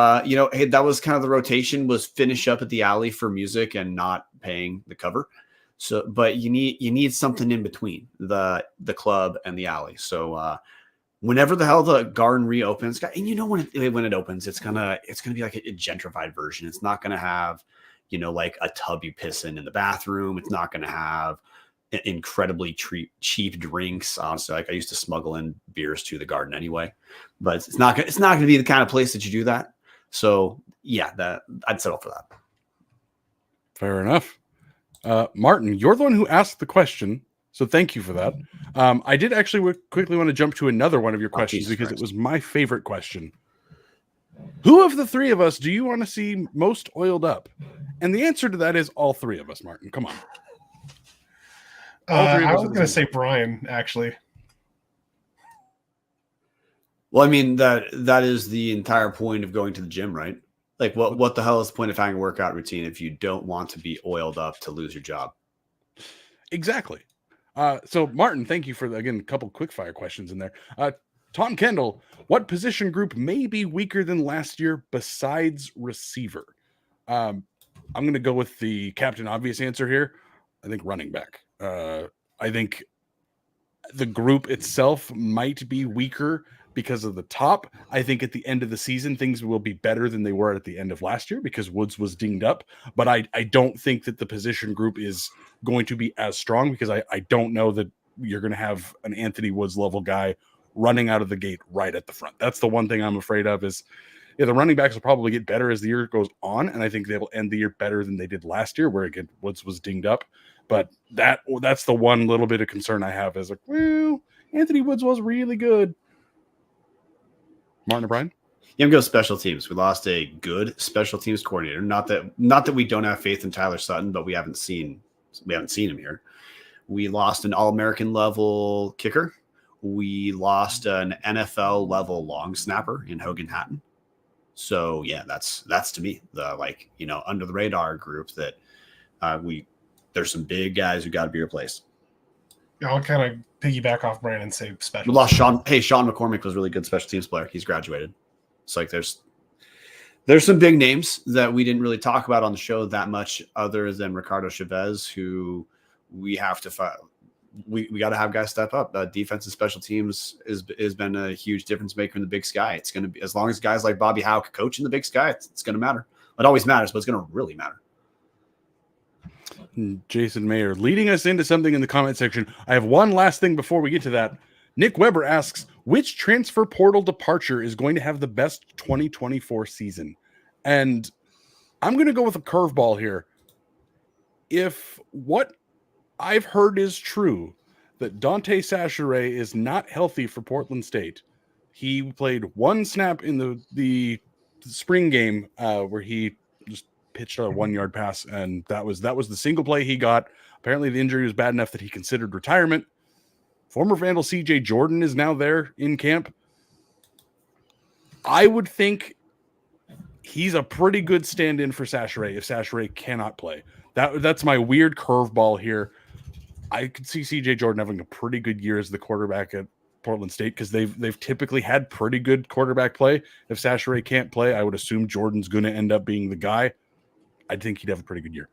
hey, that was kind of the rotation, was finish up at the alley for music and not paying the cover. So, but you need something in between the club and the alley. So whenever the hell the garden reopens, and you know when it opens, it's gonna be like a gentrified version. It's not gonna have, like a tub you piss in the bathroom. It's not gonna have incredibly cheap drinks. Honestly, like I used to smuggle in beers to the garden anyway, but it's not gonna be the kind of place that you do that. So yeah, that I'd settle for that. Fair enough. Martin, you're the one who asked the question, so thank you for that. I did actually quickly want to jump to another one of your questions because it was my favorite question. Who of the three of us do you want to see most oiled up? And the answer to that is all three of us, Martin. Come on. I was going to say Bryan, actually. Well, I mean, that is the entire point of going to the gym, right? Like, what the hell is the point of having a workout routine if you don't want to be oiled up to lose your job? Exactly. So, Martin, thank you for, again, a couple quick-fire questions in there. Tom Kendall, what position group may be weaker than last year besides receiver? I'm going to go with the captain obvious answer here. I think running back. I think the group itself might be weaker because of the top. I think at the end of the season, things will be better than they were at the end of last year because Woods was dinged up. But I don't think that the position group is going to be as strong because I don't know that you're going to have an Anthony Woods level guy running out of the gate right at the front. That's the one thing I'm afraid of is the running backs will probably get better as the year goes on. And I think they will end the year better than they did last year where again, Woods was dinged up. But that's the one little bit of concern I have is like, well, Anthony Woods was really good. Martin or Bryan? Yeah, I'm going special teams. We lost a good special teams coordinator. Not that we don't have faith in Tyler Sutton, but we haven't seen him here. We lost an All-American level kicker. We lost an NFL level long snapper in Hogan Hatton. So yeah, that's to me the under the radar group that there's some big guys who got to be replaced. Yeah, I'll kind of piggyback off Bryan and say special. We lost Sean McCormick was a really good special teams player. He's graduated. It's like there's some big names that we didn't really talk about on the show that much other than Ricardo Chavez, who we have to fight. We got to have guys step up. Defense and special teams has been a huge difference maker in the Big Sky. It's going to be, as long as guys like Bobby Howe coach in the Big Sky, it's going to matter. It always matters, but it's going to really matter. Jason Mayer leading us into something in the comment section. I have one last thing before we get to that. Nick Weber asks, which transfer portal departure is going to have the best 2024 season? And I'm going to go with a curveball here. If what I've heard is true, that Dante Sacheret is not healthy for Portland State. He played one snap in the spring game where he just pitched a 1-yard pass, and that was the single play he got. Apparently the injury was bad enough that he considered retirement. Former Vandal CJ Jordan is now there in camp. I would think he's a pretty good stand-in for Sacheret if Sacheret cannot play. That's my weird curveball here. I could see CJ Jordan having a pretty good year as the quarterback at Portland State because they've typically had pretty good quarterback play. If Sacheret can't play, I would assume Jordan's going to end up being the guy. I think he'd have a pretty good year.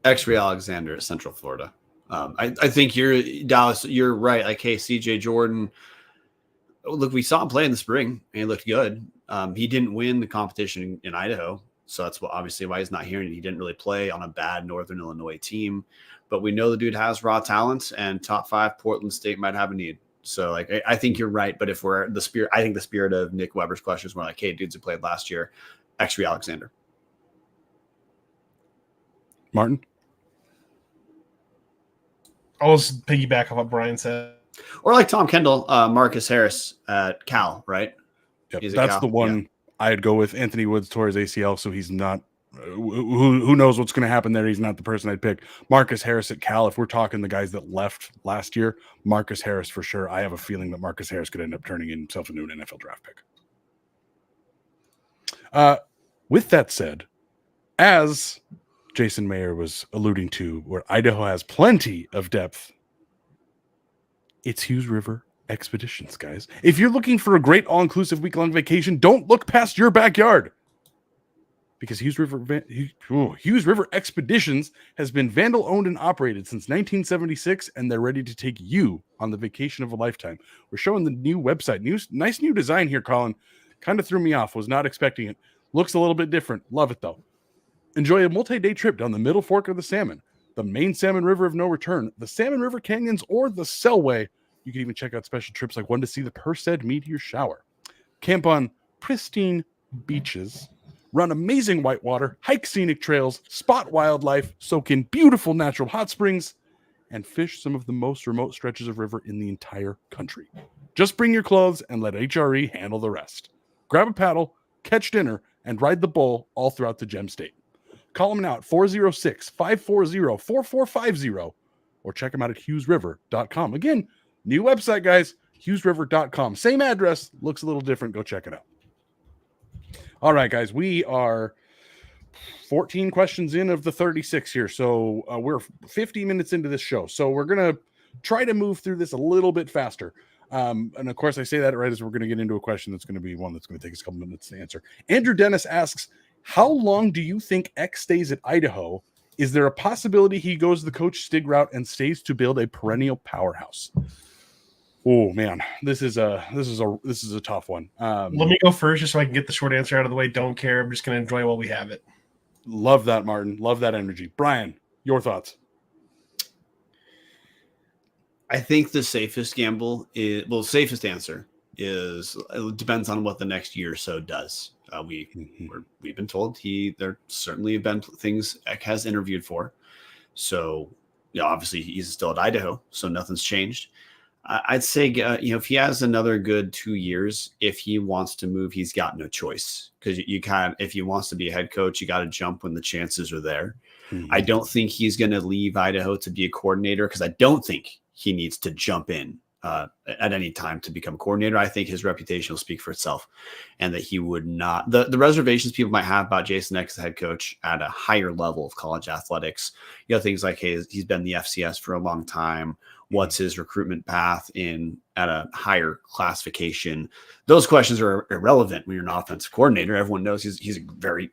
X-Ray Alexander at Central Florida. I think Dallas. You're right. Like, hey, CJ Jordan. Look, we saw him play in the spring, and he looked good. He didn't win the competition in Idaho, so that's obviously why he's not here. And he didn't really play on a bad Northern Illinois team. But we know the dude has raw talent, and top 5 Portland State might have a need. So, like, I think you're right. But if we're the spirit, I think the spirit of Nick Weber's question is more like, hey, dudes who played last year, X-Ray Alexander. Martin? I'll just piggyback off what Bryan said. Or like Tom Kendall, Marcus Harris at Cal, right? Yep, that's Cal? The one I'd go with. Anthony Woods tore his ACL, so he's not who knows what's going to happen there. He's not the person I'd pick. Marcus Harris at Cal, if we're talking the guys that left last year, Marcus Harris for sure. I have a feeling that Marcus Harris could end up turning himself into an NFL draft pick. With that said, as Jason Mayer was alluding to, where Idaho has plenty of depth, it's Hughes River Expeditions, guys. If you're looking for a great all-inclusive week-long vacation, don't look past your backyard. because Hughes River Expeditions has been Vandal owned and operated since 1976, and they're ready to take you on the vacation of a lifetime. We're showing the new website. Nice new design here, Colin. Kind of threw me off. Was not expecting it. Looks a little bit different. Love it, though. Enjoy a multi-day trip down the middle fork of the Salmon, the main Salmon River of no return, the Salmon River Canyons, or the Selway. You can even check out special trips like one to see the Perseid meteor shower. Camp on pristine beaches, run amazing whitewater, hike scenic trails, spot wildlife, soak in beautiful natural hot springs, and fish some of the most remote stretches of river in the entire country. Just bring your clothes and let HRE handle the rest. Grab a paddle, catch dinner, and ride the bull all throughout the Gem State. Call them now at 406-540-4450 or check them out at hughesriver.com. Again, new website, guys, hughesriver.com. Same address, looks a little different. Go check it out. All right, guys, we are 14 questions in of the 36 here. So we're 50 minutes into this show. So we're going to try to move through this a little bit faster. And of course, I say that right as we're going to get into a question that's going to be one that's going to take us a couple minutes to answer. Andrew Dennis asks, how long do you think X stays at Idaho? Is there a possibility he goes the Coach Stig route and stays to build a perennial powerhouse? Oh man, this is a tough one. Let me go first just so I can get the short answer out of the way. Don't care. I'm just going to enjoy while we have it. Love that, Martin. Love that energy. Bryan, your thoughts? I think the safest safest answer is it depends on what the next year or so does. We've been told there certainly have been things Eck has interviewed for. So, obviously he's still at Idaho, so nothing's changed. I'd say, if he has another good 2 years, if he wants to move, he's got no choice because if he wants to be a head coach, you got to jump when the chances are there. Mm-hmm. I don't think he's going to leave Idaho to be a coordinator because I don't think he needs to jump in at any time to become coordinator. I think his reputation will speak for itself and that he would not, the reservations people might have about Jason Eck as a head coach at a higher level of college athletics, things like, hey, he's been the FCS for a long time. What's his recruitment path at a higher classification? Those questions are irrelevant when you're an offensive coordinator. Everyone knows he's a great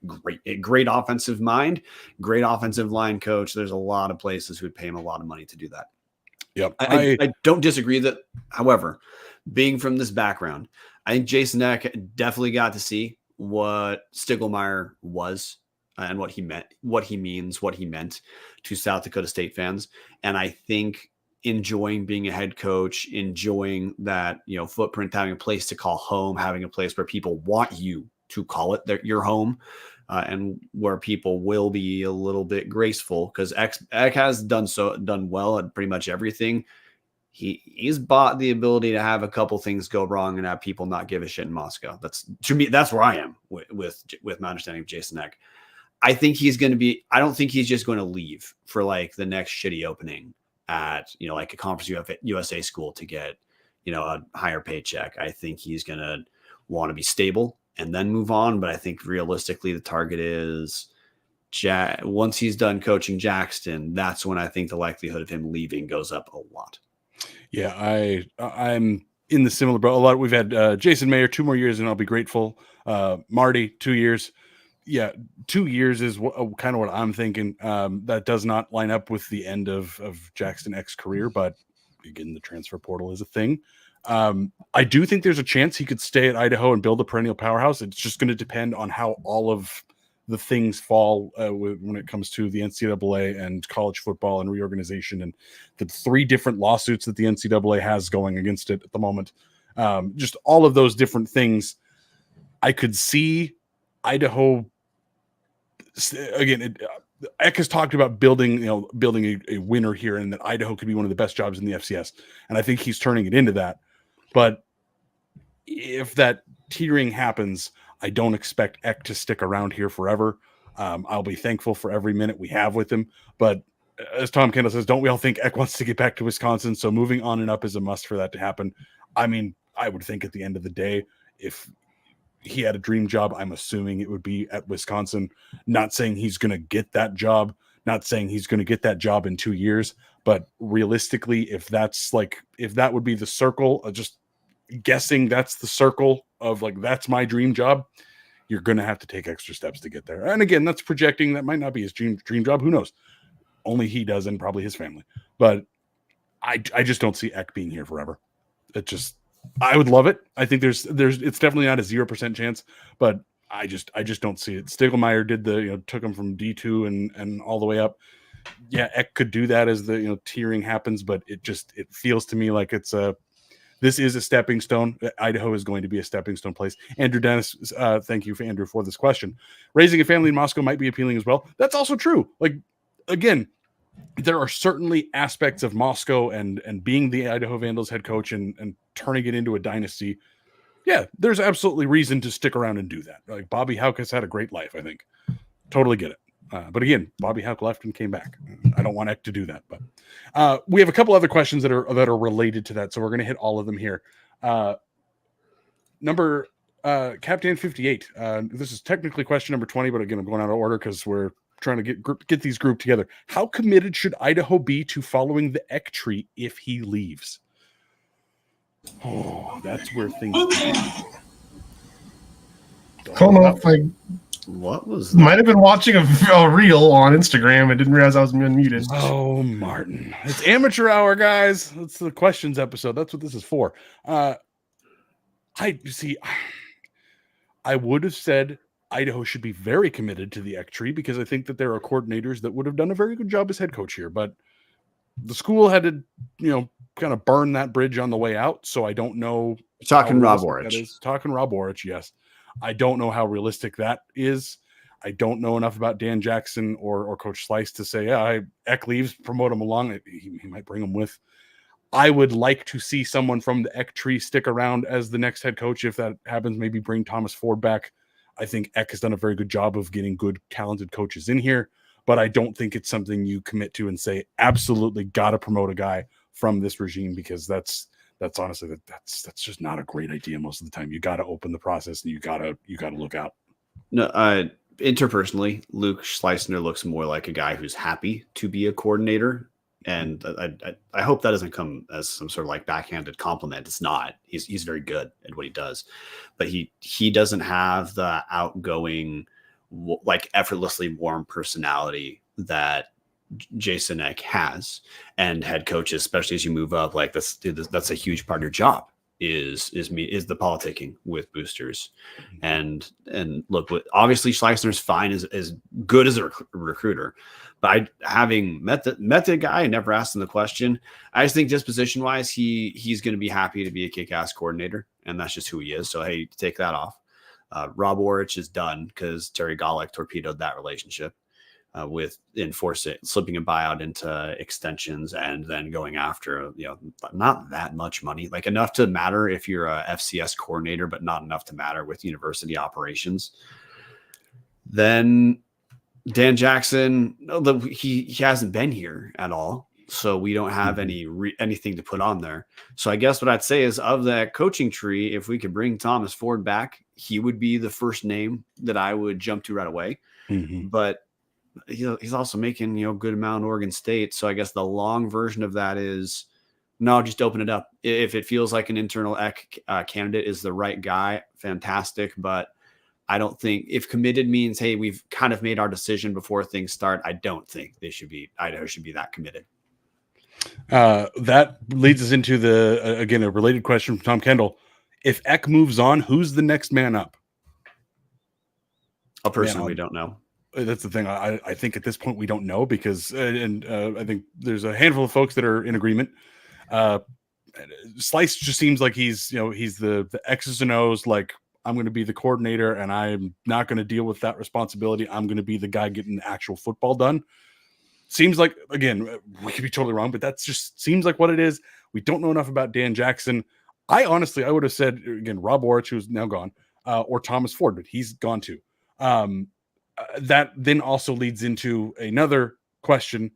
offensive mind, great offensive line coach. There's a lot of places who would pay him a lot of money to do that. Yep. I don't disagree that. However, being from this background, I think Jason Eck definitely got to see what Stiegelmeier was and what he meant to South Dakota State fans. And I think enjoying being a head coach, enjoying that, footprint, having a place to call home, having a place where people want you to call it your home, and where people will be a little bit graceful because Eck has done well at pretty much everything. He's bought the ability to have a couple things go wrong and have people not give a shit in Moscow. To me, that's where I am with my understanding of Jason Eck. I think he's going to be, I don't think he's just going to leave for like the next shitty opening at, like a Conference USA school to get, a higher paycheck. I think he's going to want to be stable and then move on. But I think realistically, the target is once he's done coaching Jackson, that's when I think the likelihood of him leaving goes up a lot. Yeah, I'm in the similar boat. A lot. We've had Jason Mayer 2 more years, and I'll be grateful. Marty 2 years. Yeah, 2 years is kind of what I'm thinking. That does not line up with the end of Jackson Eck's career, but again, the transfer portal is a thing. I do think there's a chance he could stay at Idaho and build a perennial powerhouse. It's just going to depend on how all of the things fall when it comes to the NCAA and college football and reorganization and the 3 different lawsuits that the NCAA has going against it at the moment. Just all of those different things. I could see Idaho again. Eck has talked about building a winner here, and that Idaho could be one of the best jobs in the FCS. And I think he's turning it into that. But if that teetering happens, I don't expect Eck to stick around here forever. I'll be thankful for every minute we have with him. But as Tom Kendall says, don't we all think Eck wants to get back to Wisconsin? So moving on and up is a must for that to happen. I mean, I would think at the end of the day, if he had a dream job, I'm assuming it would be at Wisconsin. Not saying he's going to get that job, not saying he's going to get that job in 2 years, but realistically, if that would be the circle, just guessing that's the circle of like, that's my dream job. you're going to have to take extra steps to get there. And again, that's projecting. That might not be his dream job. Who knows? Only he does, and probably his family. But I just don't see Eck being here forever. I would love it. I think it's definitely not a 0% chance, but I just don't see it. Stiegelmeier did took him from D2 and all the way up. Yeah, Eck could do that as the tiering happens, but it feels to me like this is a stepping stone. Idaho is going to be a stepping stone place. Andrew Dennis, thank you, Andrew, for this question. Raising a family in Moscow might be appealing as well. That's also true. Like, again, there are certainly aspects of Moscow and being the Idaho Vandals head coach and turning it into a dynasty. Yeah, there's absolutely reason to stick around and do that. Like, Bobby Hauck has had a great life, I think. Totally get it. But again, Bobby Hauck left and came back. I don't want Eck to do that. But we have a couple other questions that are related to that, so we're going to hit all of them here. Captain 58. This is technically question number 20, but again, I'm going out of order because we're trying to get these grouped together. How committed should Idaho be to following the Eck tree if he leaves? Oh, that's where things. I don't know if What was that? might have been watching a reel on Instagram and didn't realize I was unmuted. Oh, Martin. It's amateur hour, guys. It's the questions episode. That's what this is for. I would have said Idaho should be very committed to the Eck tree because I think that there are coordinators that would have done a very good job as head coach here, but the school had to, kind of burn that bridge on the way out. So I don't know. Talking Rob Orich. Talking Rob Orich, yes. I don't know how realistic that is. I don't know enough about Dan Jackson or Coach Slice to say, Eck leaves, promote him along. He might bring him with. I would like to see someone from the Eck tree stick around as the next head coach. If that happens, maybe bring Thomas Ford back. I think Eck has done a very good job of getting good, talented coaches in here, but I don't think it's something you commit to and say, absolutely got to promote a guy from this regime, because that's honestly, that's just not a great idea most of the time. You got to open the process and you got to look out. No, interpersonally, Luke Schleisner looks more like a guy who's happy to be a coordinator. And I hope that doesn't come as some sort of like backhanded compliment. It's not. He's very good at what he does, but he doesn't have the outgoing, like effortlessly warm personality that Jason Eck has. And head coaches, especially as you move up, like that's a huge part of your job is the politicking with boosters. And look, obviously Schleisner's fine, as good as a recruiter. But having met the guy, I never asked him the question. I just think disposition wise, he's going to be happy to be a kick-ass coordinator, and that's just who he is. So hey, take that off. Rob Orich is done because Terry Golick torpedoed that relationship with slipping a buyout into extensions and then going after not that much money, like enough to matter if you're a FCS coordinator, but not enough to matter with university operations. Then Dan Jackson, he hasn't been here at all, so we don't have anything to put on there. So I guess what I'd say is, of that coaching tree, if we could bring Thomas Ford back, he would be the first name that I would jump to right away. Mm-hmm. But he's also making good amount in Oregon State. So I guess the long version of that is, no, just open it up. If it feels like an internal Eck candidate is the right guy, fantastic. But I don't think, if committed means, hey, we've kind of made our decision before things start, I don't think Idaho should be that committed. That leads us into again, a related question from Tom Kendall. If Eck moves on, who's the next man up? A person we don't know. That's the thing. I think at this point we don't know, because I think there's a handful of folks that are in agreement. Slice just seems like he's the X's and O's, like, I'm going to be the coordinator and I'm not going to deal with that responsibility. I'm going to be the guy getting the actual football done. Seems like, again, we could be totally wrong, but that's just seems like what it is. We don't know enough about Dan Jackson. I would have said, again, Rob Orich, who's now gone, or Thomas Ford, but he's gone too. That then also leads into another question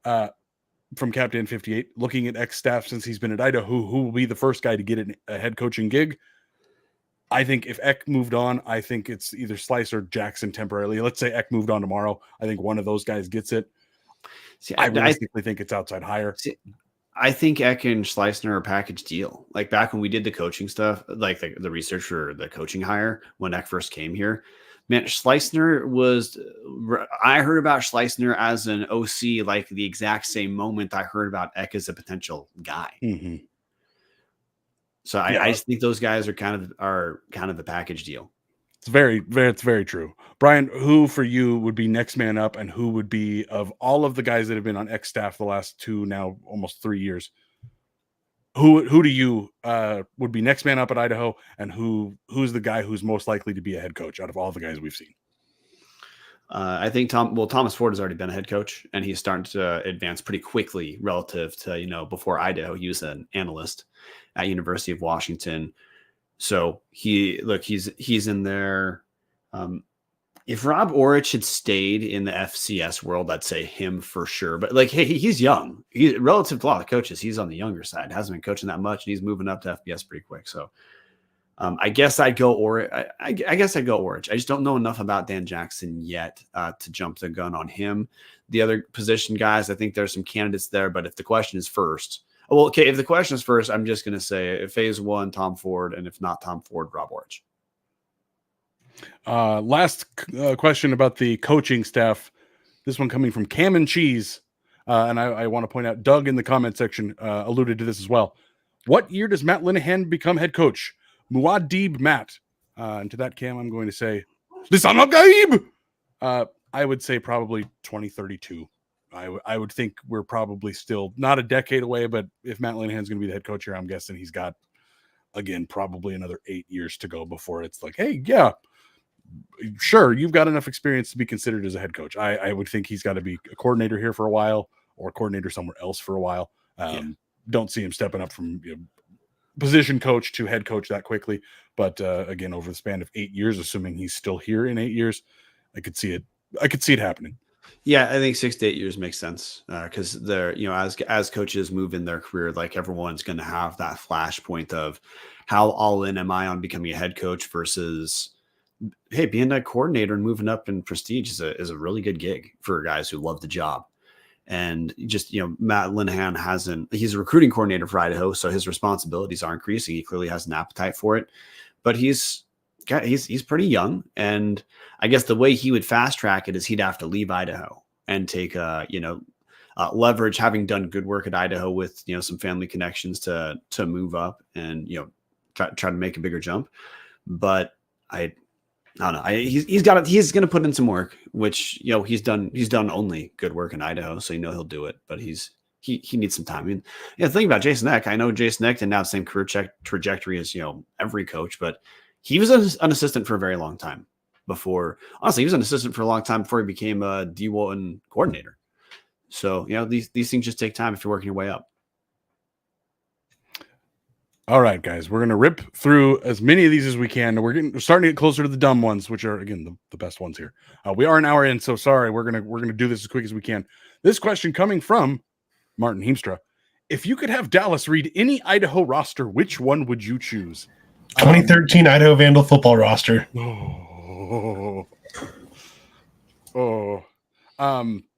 from Captain 58, looking at Eck staff since he's been at Idaho, who will be the first guy to get a head coaching gig. I think if Eck moved on, I think it's either Slice or Jackson temporarily. Let's say Eck moved on tomorrow. I think one of those guys gets it. I realistically think it's outside hire. I think Eck and Schleissner are a package deal. Like back when we did the coaching stuff, like the research for the coaching hire when Eck first came here, man, Schleissner was. I heard about Schleissner as an OC like the exact same moment I heard about Eck as a potential guy. Mm-hmm. So I just think those guys are kind of a package deal. It's very true. Bryan, who for you would be next man up, and who would be, of all of the guys that have been on X staff the last 2, now almost 3 years, who do you would be next man up at Idaho, and who's the guy who's most likely to be a head coach out of all the guys we've seen? I think Thomas Ford has already been a head coach, and he's starting to advance pretty quickly relative to, before Idaho, he was an analyst at University of Washington. So he's in there. If Rob Orich had stayed in the FCS world, I'd say him for sure. But hey, he's young. He relative to a lot of coaches, he's on the younger side. Hasn't been coaching that much, and he's moving up to FBS pretty quick. So I guess I'd go Orich. I guess I'd go Orich. I just don't know enough about Dan Jackson yet to jump the gun on him. The other position guys, I think there's some candidates there. But if the question is first. Well, okay, if the question is first, I'm just going to say phase 1, Tom Ford, and if not Tom Ford, Rob Orich. Last question about the coaching staff. This one coming from Cam and Cheese. And I want to point out, Doug in the comment section alluded to this as well. What year does Matt Linehan become head coach? Muad'Dib Matt. And to that, Cam, I'm going to say, Lisan al-Gaib! I would say probably 2032. I would think we're probably still not a decade away, but if Matt Linehan's going to be the head coach here, I'm guessing he's got, again, probably another 8 years to go before it's like, hey, yeah, sure, you've got enough experience to be considered as a head coach. I would think he's got to be a coordinator here for a while, or a coordinator somewhere else for a while. Don't see him stepping up from position coach to head coach that quickly. But again, over the span of 8 years, assuming he's still here in 8 years, I could see it happening. Yeah, I think 6 to 8 years makes sense because they're, as coaches move in their career, like everyone's going to have that flashpoint of how all in am I on becoming a head coach versus, hey, being a coordinator and moving up in prestige is a really good gig for guys who love the job. And just, Matt Linehan he's a recruiting coordinator for Idaho, so his responsibilities are increasing. He clearly has an appetite for it, but he's pretty young. And I guess the way he would fast track it is he'd have to leave Idaho and take, leverage, having done good work at Idaho with, some family connections to move up and, try to make a bigger jump. But I don't know. He's going to put in some work, which, he's done only good work in Idaho. So, he'll do it, but he needs some time. I mean, the thing about Jason Eck, I know Jason Eck didn't have the same career trajectory as, every coach, but he was an assistant for a very long time before. Honestly, he was an assistant for a long time before he became a D1 coordinator. So, these things just take time if you're working your way up. All right, guys, we're going to rip through as many of these as we can. We're starting to get closer to the dumb ones, which are, again, the best ones here. We are an hour in, so sorry. We're going to do this as quick as we can. This question coming from Martin Heemstra. If you could have Dallas read any Idaho roster, which one would you choose? 2013 Idaho Vandal football roster. I'm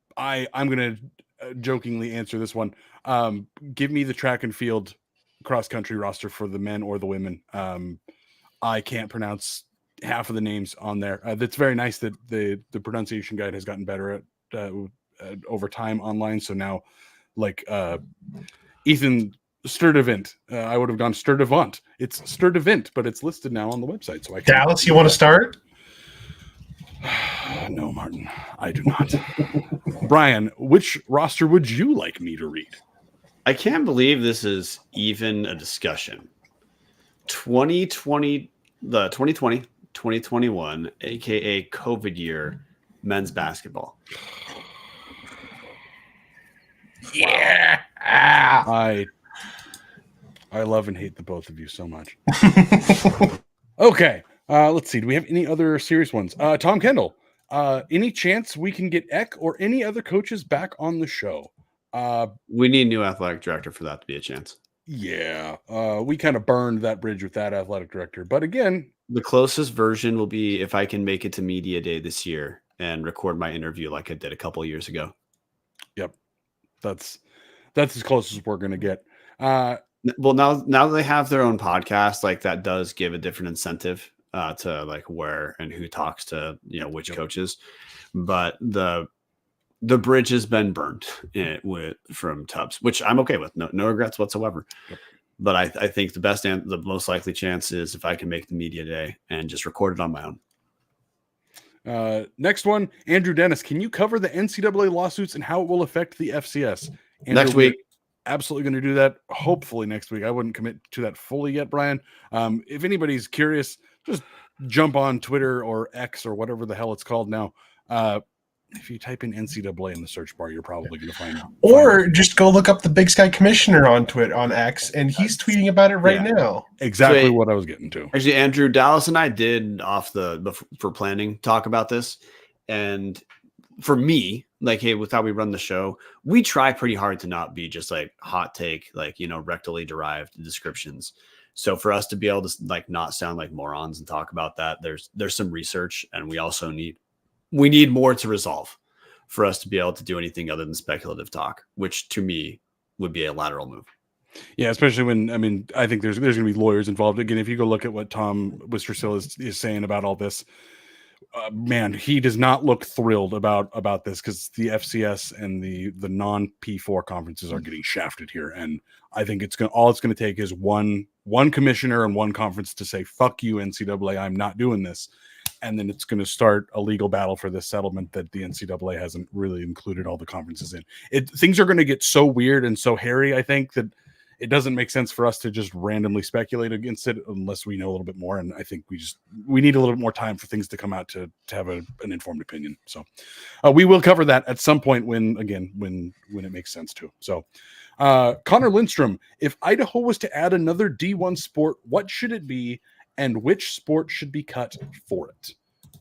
going to jokingly answer this one. Give me the track and field cross country roster for the men or the women. I can't pronounce half of the names on there. That's very nice that the pronunciation guide has gotten better at over time online. So now, like Ethan Sturdivant, I would have gone Sturdivant. It's Sturdivant, but it's listed now on the website. So Dallas, you want to start? No, Martin, I do not. Bryan, which roster would you like me to read? I can't believe this is even a discussion. 2020, 2021, aka COVID year, men's basketball. Yeah. I love and hate the both of you so much. Okay. Let's see. Do we have any other serious ones? Tom Kendall. Any chance we can get Eck or any other coaches back on the show? We need a new athletic director for that to be a chance. Yeah. We kind of burned that bridge with that athletic director. But again, the closest version will be if I can make it to media day this year and record my interview like I did a couple of years ago. Yep. That's That's as close as we're going to get. Well, now that they have their own podcast, like that does give a different incentive to like where and who talks to which coaches. But the bridge has been burned from Tubbs, which I'm okay with. No regrets whatsoever. Yep. But I think the best and the most likely chance is if I can make the media day and just record it on my own. Next one, Andrew Dennis. Can you cover the NCAA lawsuits and how it will affect the FCS? Andrew, next week. Absolutely going to do that. Hopefully next week. I wouldn't commit to that fully yet, Brian. If anybody's curious, just jump on Twitter or X or whatever the hell it's called now. If you type in NCAA in the search bar, you're probably going to find out. Or just go look up the Big Sky Commissioner on Twitter, on X, and he's tweeting about it right now. Exactly what I was getting to. Actually, Andrew, Dallas and I did for planning talk about this, and for me, like, hey, with how we run the show, we try pretty hard to not be just like hot take, like rectally derived descriptions. So for us to be able to like not sound like morons and talk about that, there's some research, and we also need more to resolve for us to be able to do anything other than speculative talk, which to me would be a lateral move. Yeah, especially when, I think there's going to be lawyers involved. Again, if you go look at what Tom Wistrcill is saying about all this, man, he does not look thrilled about this because the FCS and the non P4 conferences are getting shafted here. And I think all it's going to take is one commissioner and one conference to say, fuck you, NCAA, I'm not doing this. And then it's going to start a legal battle for this settlement that the NCAA hasn't really included all the conferences in. Things are going to get so weird and so hairy, I think, that it doesn't make sense for us to just randomly speculate against it unless we know a little bit more. And I think we need a little bit more time for things to come out to have an informed opinion. So we will cover that at some point when it makes sense to. So Connor Lindstrom, if Idaho was to add another D1 sport, what should it be? And which sport should be cut for it?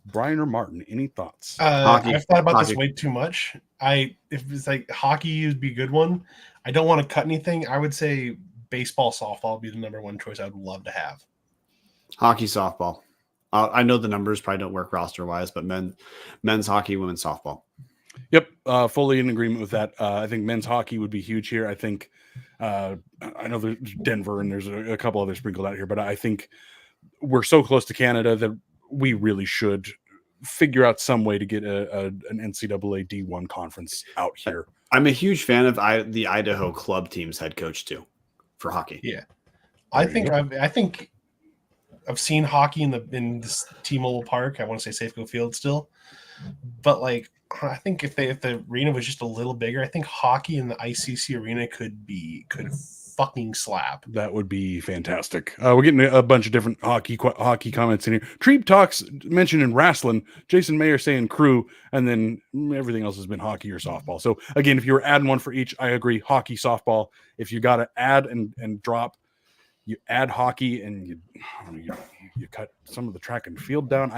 Brian or Martin, any thoughts? I've thought about this way too much. If it's like hockey would be a good one. I don't want to cut anything. I would say baseball, softball would be the number one choice I would love to have. Hockey, softball. I know the numbers probably don't work roster wise, but men's hockey, women's softball. Yep, fully in agreement with that. I think men's hockey would be huge here. I think I know there's Denver and there's a couple others sprinkled out here, but I think we're so close to Canada that we really should figure out some way to get an NCAA D1 conference out here. I'm a huge fan of the Idaho club team's head coach too for hockey. Yeah, I think I've seen hockey in this T-Mobile Park. I want to say Safeco Field still, but like I think if the arena was just a little bigger, I think hockey in the ICC arena could fucking slap. That would be fantastic. We're getting a bunch of different hockey comments in here. Treeb Talks mentioned in wrestling, Jason Mayer saying crew, and then everything else has been hockey or softball. So again, if you were adding one for each, I agree, hockey, softball. If you got to add and drop, you add hockey and you cut some of the track and field down.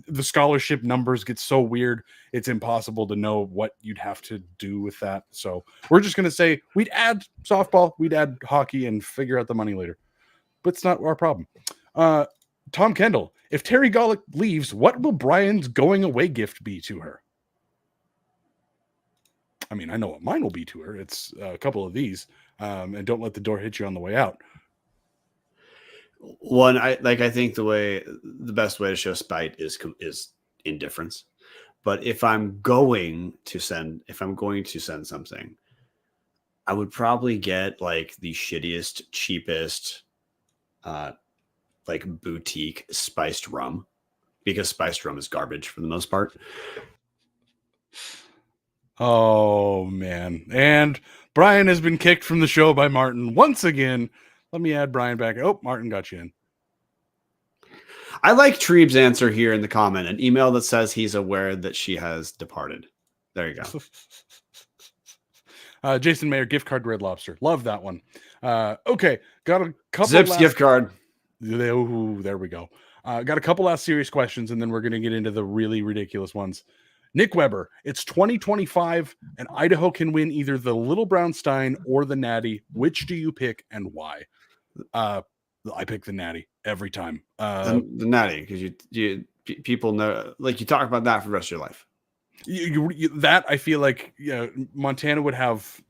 The scholarship numbers get so weird. It's impossible to know what you'd have to do with that. So we're just going to say we'd add softball, we'd add hockey and figure out the money later, but it's not our problem. Tom Kendall, if Terry Golick leaves, what will Brian's going away gift be to her? I mean, I know what mine will be to her. It's a couple of these, and don't let the door hit you on the way out. One, I think the best way to show spite is indifference. But if I'm going to send something, I would probably get like the shittiest, cheapest, like boutique spiced rum, because spiced rum is garbage for the most part. Oh man. And Brian has been kicked from the show by Martin once again. Let me add Brian back. Oh, Martin got you in. I like Treeb's answer here in the comment, an email that says he's aware that she has departed. There you go. Jason Mayer, gift card to Red Lobster. Love that one. Okay. Got a couple Zips gift card. Ooh, there we go. Got a couple last serious questions, and then we're going to get into the really ridiculous ones. Nick Weber, it's 2025, and Idaho can win either the Little Brown Stein or the Natty. Which do you pick and why? I pick the Natty every time. The Natty, because you people know, like you talk about that for the rest of your life. That I feel like Montana would have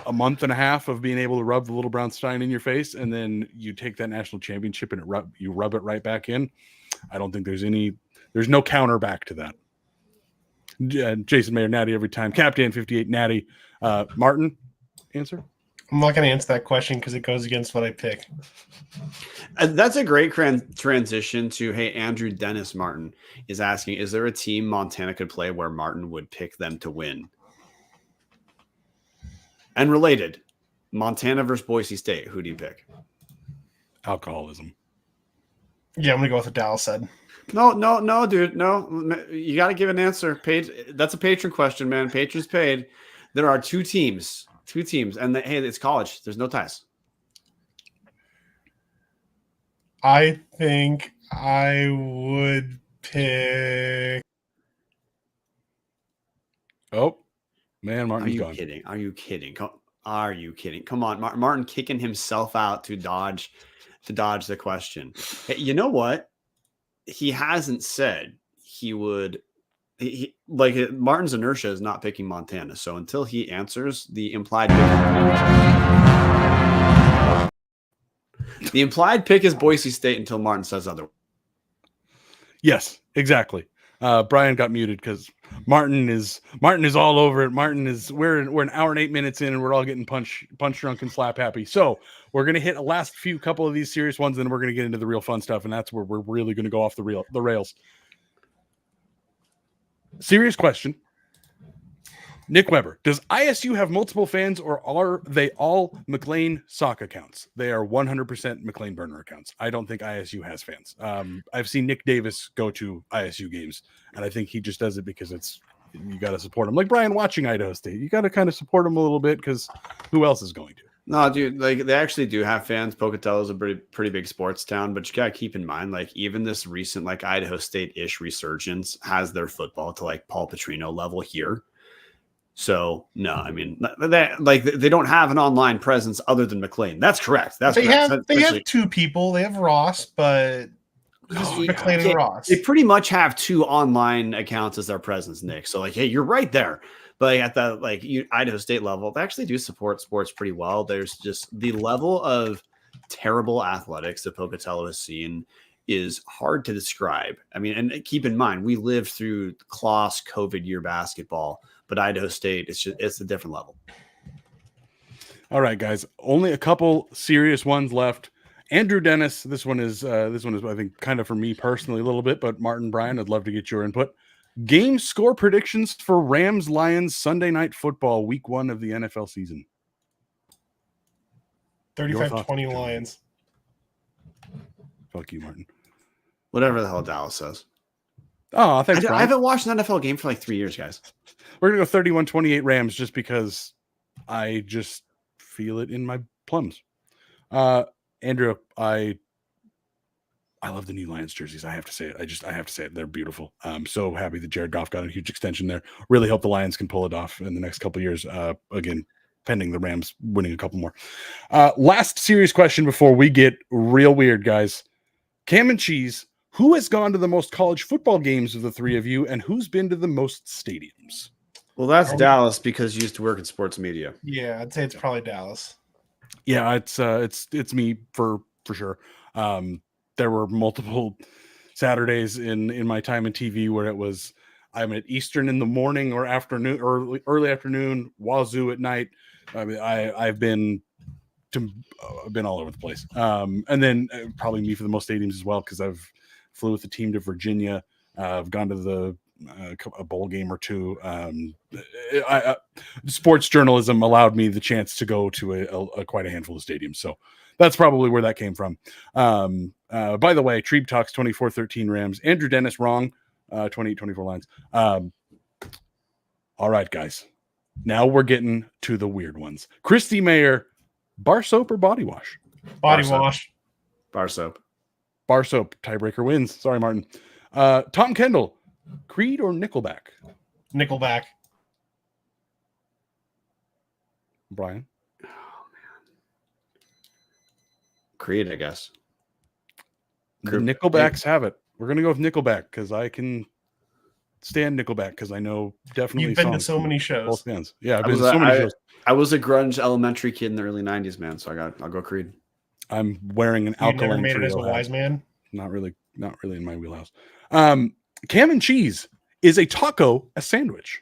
a month and a half of being able to rub the little brown stein in your face, and then you take that national championship and you rub it right back in. I don't think there's no counter back to that. Jason Mayer, Natty every time. Captain 58, Natty. Martin, answer? I'm not going to answer that question because it goes against what I pick. That's a great transition to, hey, Andrew Dennis Martin is asking, is there a team Montana could play where Martin would pick them to win? And related, Montana versus Boise State, who do you pick? Alcoholism. Yeah, I'm going to go with what Dallas said. No, dude. No, you got to give an answer. That's a patron question, man. Patrons paid. There are two teams, and hey, it's college. There's no ties. I think I would pick. Oh, man, Martin's Are you gone. kidding? Are you kidding? Are you kidding? Come on, Martin kicking himself out to dodge the question. Hey, you know what? He hasn't said he would. Martin's inertia is not picking Montana. So until he answers, the implied pick is Boise State until Martin says otherwise. Yes, exactly. Bryan got muted because Martin is all over it. We're an hour and 8 minutes in, and we're all getting punch drunk and slap happy. So we're gonna hit a last couple of these serious ones, and then we're gonna get into the real fun stuff, and that's where we're really gonna go off the rails. Serious question. Nick Weber, does ISU have multiple fans, or are they all McLean sock accounts? They are 100% McLean burner accounts. I don't think ISU has fans. I've seen Nick Davis go to ISU games, and I think he just does it because you got to support him. Like Bryan watching Idaho State, you got to kind of support him a little bit because who else is going to? No, dude, they actually do have fans. Pocatello is a pretty big sports town, but you got to keep in mind, even this recent Idaho State-ish resurgence has their football to Paul Petrino level here. So no, I mean they don't have an online presence other than McLean. That's correct. They have two people. They have Ross, but McLean and Ross. They pretty much have two online accounts as their presence, Nick. So hey, you're right there. But at the Idaho State level, they actually do support sports pretty well. There's just the level of terrible athletics that Pocatello has seen is hard to describe. I mean, and keep in mind, we lived through Kloss COVID year basketball. But Idaho State, it's a different level. All right, guys. Only a couple serious ones left. Andrew Dennis. This one is I think kind of for me personally a little bit, but Martin, Bryan, I'd love to get your input. Game score predictions for Rams Lions Sunday Night Football, Week 1 of the NFL season. 35-20 Lions. Fuck you, Martin. Whatever the hell Dallas says. Oh, thanks, Bryan. I haven't watched an NFL game for 3 years, guys. We're going to go 31-28 Rams just because I just feel it in my plums. Andrew, I love the new Lions jerseys. I have to say it. I have to say it. They're beautiful. I'm so happy that Jared Goff got a huge extension there. Really hope the Lions can pull it off in the next couple of years. Again, pending the Rams winning a couple more. Last serious question before we get real weird, guys. Cam and Cheese, who has gone to the most college football games of the three of you, and who's been to the most stadiums? Well, that's Dallas because you used to work in sports media. Yeah, I'd say it's probably Dallas. Yeah, it's me for sure. There were multiple Saturdays in my time in TV where it was I'm at Eastern in the morning or afternoon or early afternoon, Wazoo at night. I mean, I've been all over the place. And then probably me for the most stadiums as well because I've flew with the team to Virginia. I've gone to a bowl game or two. Sports journalism allowed me the chance to go to quite a handful of stadiums. So that's probably where that came from. By the way, Treeb Talks 24-13 Rams. Andrew Dennis wrong. 28-24 Lions. All right, guys. Now we're getting to the weird ones. Kristy Mayer, bar soap or body wash? Body wash. Bar soap. Bar soap. Tiebreaker wins. Sorry, Martin. Tom Kendall, Creed or Nickelback? Nickelback. Bryan? Oh, man. Creed, I guess. The Nickelbacks have it. We're going to go with Nickelback because I can stand Nickelback because I know definitely You've been to songs so from many both shows. bands. Yeah, I've been to so many shows. I was a grunge elementary kid in the early 90s, man. So I'll go Creed. I'm wearing an You never Alkaline made it as a Trio hat. wise man. Not really in my wheelhouse. Cam and cheese. Is a taco a sandwich?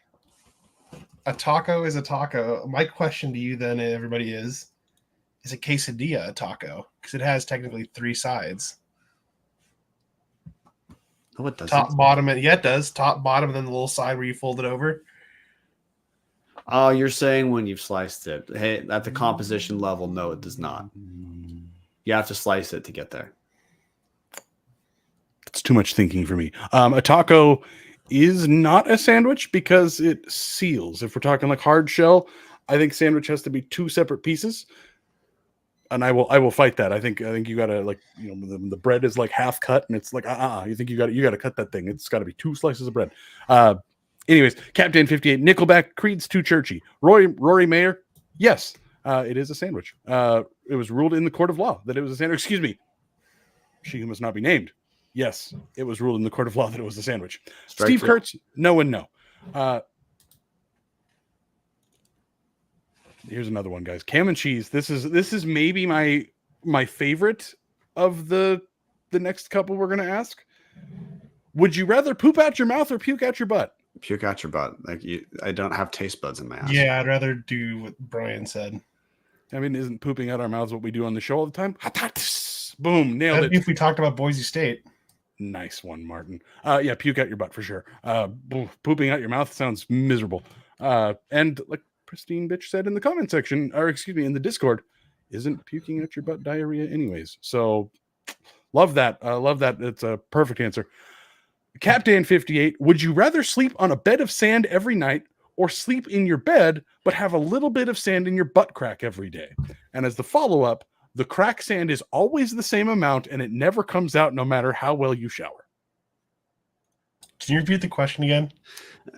A taco is a taco. My question to you then, everybody, is a quesadilla a taco? Because it has technically 3 sides. Oh, it doesn't. Top, bottom, and yeah, it does. Top, bottom, and then the little side where you fold it over. Oh, you're saying when you've sliced it. Hey, at the composition level, no, it does not. You have to slice it to get there. It's too much thinking for me. A taco is not a sandwich because it seals. If we're talking like hard shell, I think sandwich has to be 2 separate pieces. And I will fight that. I think you gotta, like, you know, the bread is like half cut and it's like you think you gotta cut that thing. It's gotta be 2 slices of bread. Anyways, Captain 58, Nickelback, Creed's too churchy. Rory Mayer, yes, it is a sandwich. It was ruled in the court of law that it was a sandwich. Excuse me, she who must not be named. Yes, it was ruled in the court of law that it was a sandwich. Steve Kurtz, no and no. Here's another one, guys. Cam and cheese. This is maybe my favorite of the next couple we're gonna ask. Would you rather poop out your mouth or puke out your butt? Puke out your butt. I don't have taste buds in my ass. Yeah, I'd rather do what Bryan said. I mean, isn't pooping out our mouths what we do on the show all the time? Boom, nailed That'd it. be if we talked about Boise State. Nice one, Martin. Yeah, puke out your butt for sure. Pooping out your mouth sounds miserable. And like Pristine bitch said in the comment section, or excuse me, in the Discord, isn't puking out your butt diarrhea anyways? So love that. Love that. It's a perfect answer. Captain 58, would you rather sleep on a bed of sand every night or sleep in your bed but have a little bit of sand in your butt crack every day? And as the follow-up, the crack sand is always the same amount and it never comes out no matter how well you shower. Can you repeat the question again?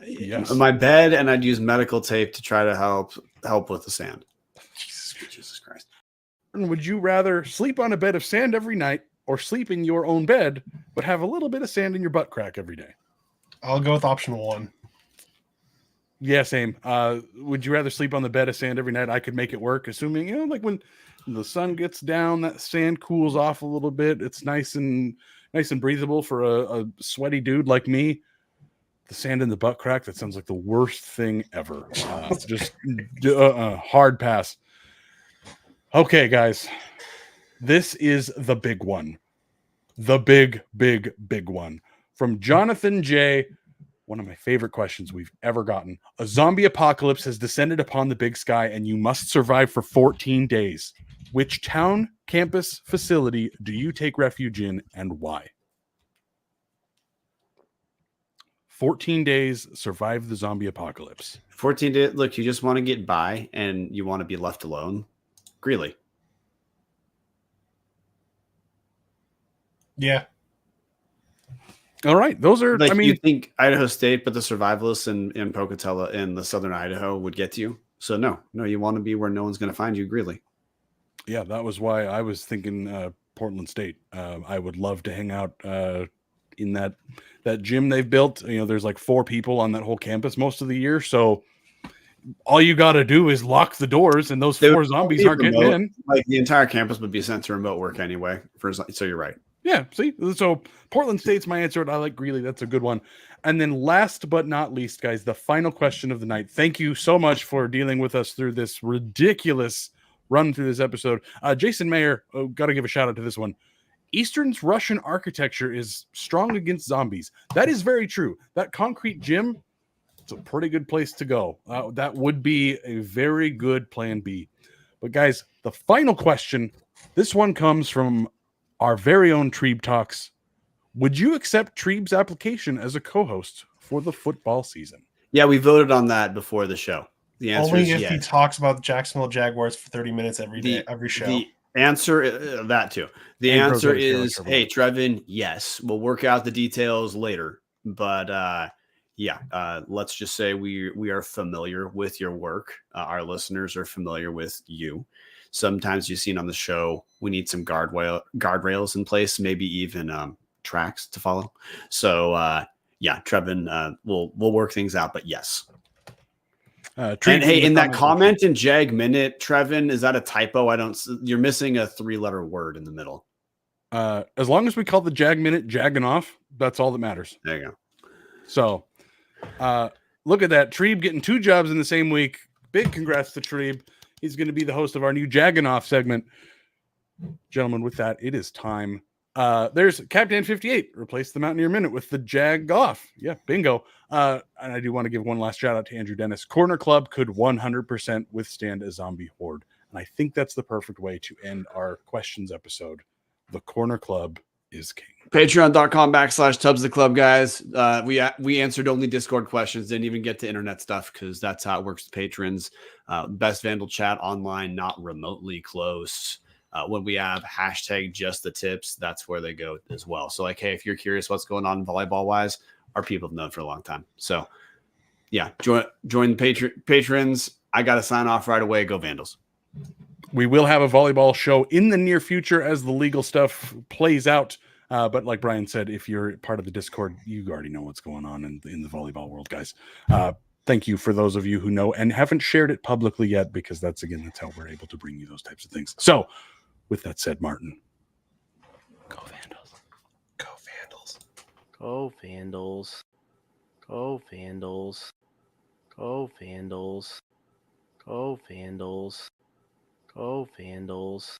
Yes. My bed, and I'd use medical tape to try to help with the sand. Jesus Christ. Would you rather sleep on a bed of sand every night or sleep in your own bed but have a little bit of sand in your butt crack every day? I'll go with option 1. Yeah, same. Would you rather sleep on the bed of sand every night? I could make it work, assuming, you know, like when the sun gets down, that sand cools off a little bit. It's nice and breathable for a sweaty dude like me. The sand in the butt crack, that sounds like the worst thing ever. Just hard pass. Okay, guys. This is the big one. The big one. From Jonathan J., one of my favorite questions we've ever gotten. A zombie apocalypse has descended upon the big sky and you must survive for 14 days. Which town, campus, facility do you take refuge in and why? 14 days, survive the zombie apocalypse. 14 days. Look, you just want to get by and you want to be left alone. Greeley. Yeah. All right. Those are, Like, I mean, you think Idaho State, but the survivalists in Pocatello in the southern Idaho would get you. So no, you want to be where no one's going to find you. Greeley. yeah, that was why I was thinking Portland State. I would love to hang out in that gym they've built. You know, there's like 4 people on that whole campus most of the year. So all you got to do is lock the doors and those 4 zombies aren't getting in. Like the entire campus would be sent to remote work anyway. So you're right. Yeah, see? So Portland State's my answer. I like Greeley. That's a good one. And then last but not least, guys, the final question of the night. Thank you so much for dealing with us through this ridiculous run through this episode. Jason Mayer, got to give a shout out to this one. Eastern's Russian architecture is strong against zombies. That is very true. That concrete gym, it's a pretty good place to go. That would be a very good plan B. But guys, the final question, this one comes from our very own Trebe Talks. Would you accept Trebe's application as a co-host for the football season? Yeah, we voted on that before the show. The answer Only is if yes. he talks about the Jacksonville Jaguars for 30 minutes every day, every show. The answer, that too. The And answer Pro is, Trevor. hey, Trevin, yes. We'll work out the details later. But let's just say we are familiar with your work. Our listeners are familiar with you. Sometimes you've seen on the show, we need some guardrails in place, maybe even tracks to follow. So yeah, Trevin, we'll work things out. But yes. And hey, in that comment in Jag Minute, Trevin, is that a typo? You're missing a 3-letter word in the middle. As long as we call the Jag Minute jagging off, that's all that matters. There you go. So, look at that. Trebe getting 2 jobs in the same week. Big congrats to Trebe. He's going to be the host of our new Jagging Off segment. Gentlemen, with that, it is time. There's Captain 58. Replace the Mountaineer Minute with the Jag Off. Yeah, bingo. And I do want to give one last shout out to Andrew Dennis. Corner Club could 100% withstand a zombie horde. And I think that's the perfect way to end our questions episode. The Corner Club is king. Patreon.com/Tubs the Club, guys. We answered only Discord questions, didn't even get to internet stuff because that's how it works with patrons. Best Vandal chat online, not remotely close. When we have hashtag just the tips, that's where they go as well. So like, hey, if you're curious what's going on volleyball wise, our people have known for a long time. So yeah, join the patrons. I got to sign off right away. Go Vandals. We will have a volleyball show in the near future as the legal stuff plays out. But like Bryan said, if you're part of the Discord, you already know what's going on in the volleyball world, guys. Thank you for those of you who know and haven't shared it publicly yet, because that's how we're able to bring you those types of things. So with that said, Martin, go Vandals. Go Vandals. Go Vandals. Go Vandals. Go Vandals. Go Vandals. Go Vandals.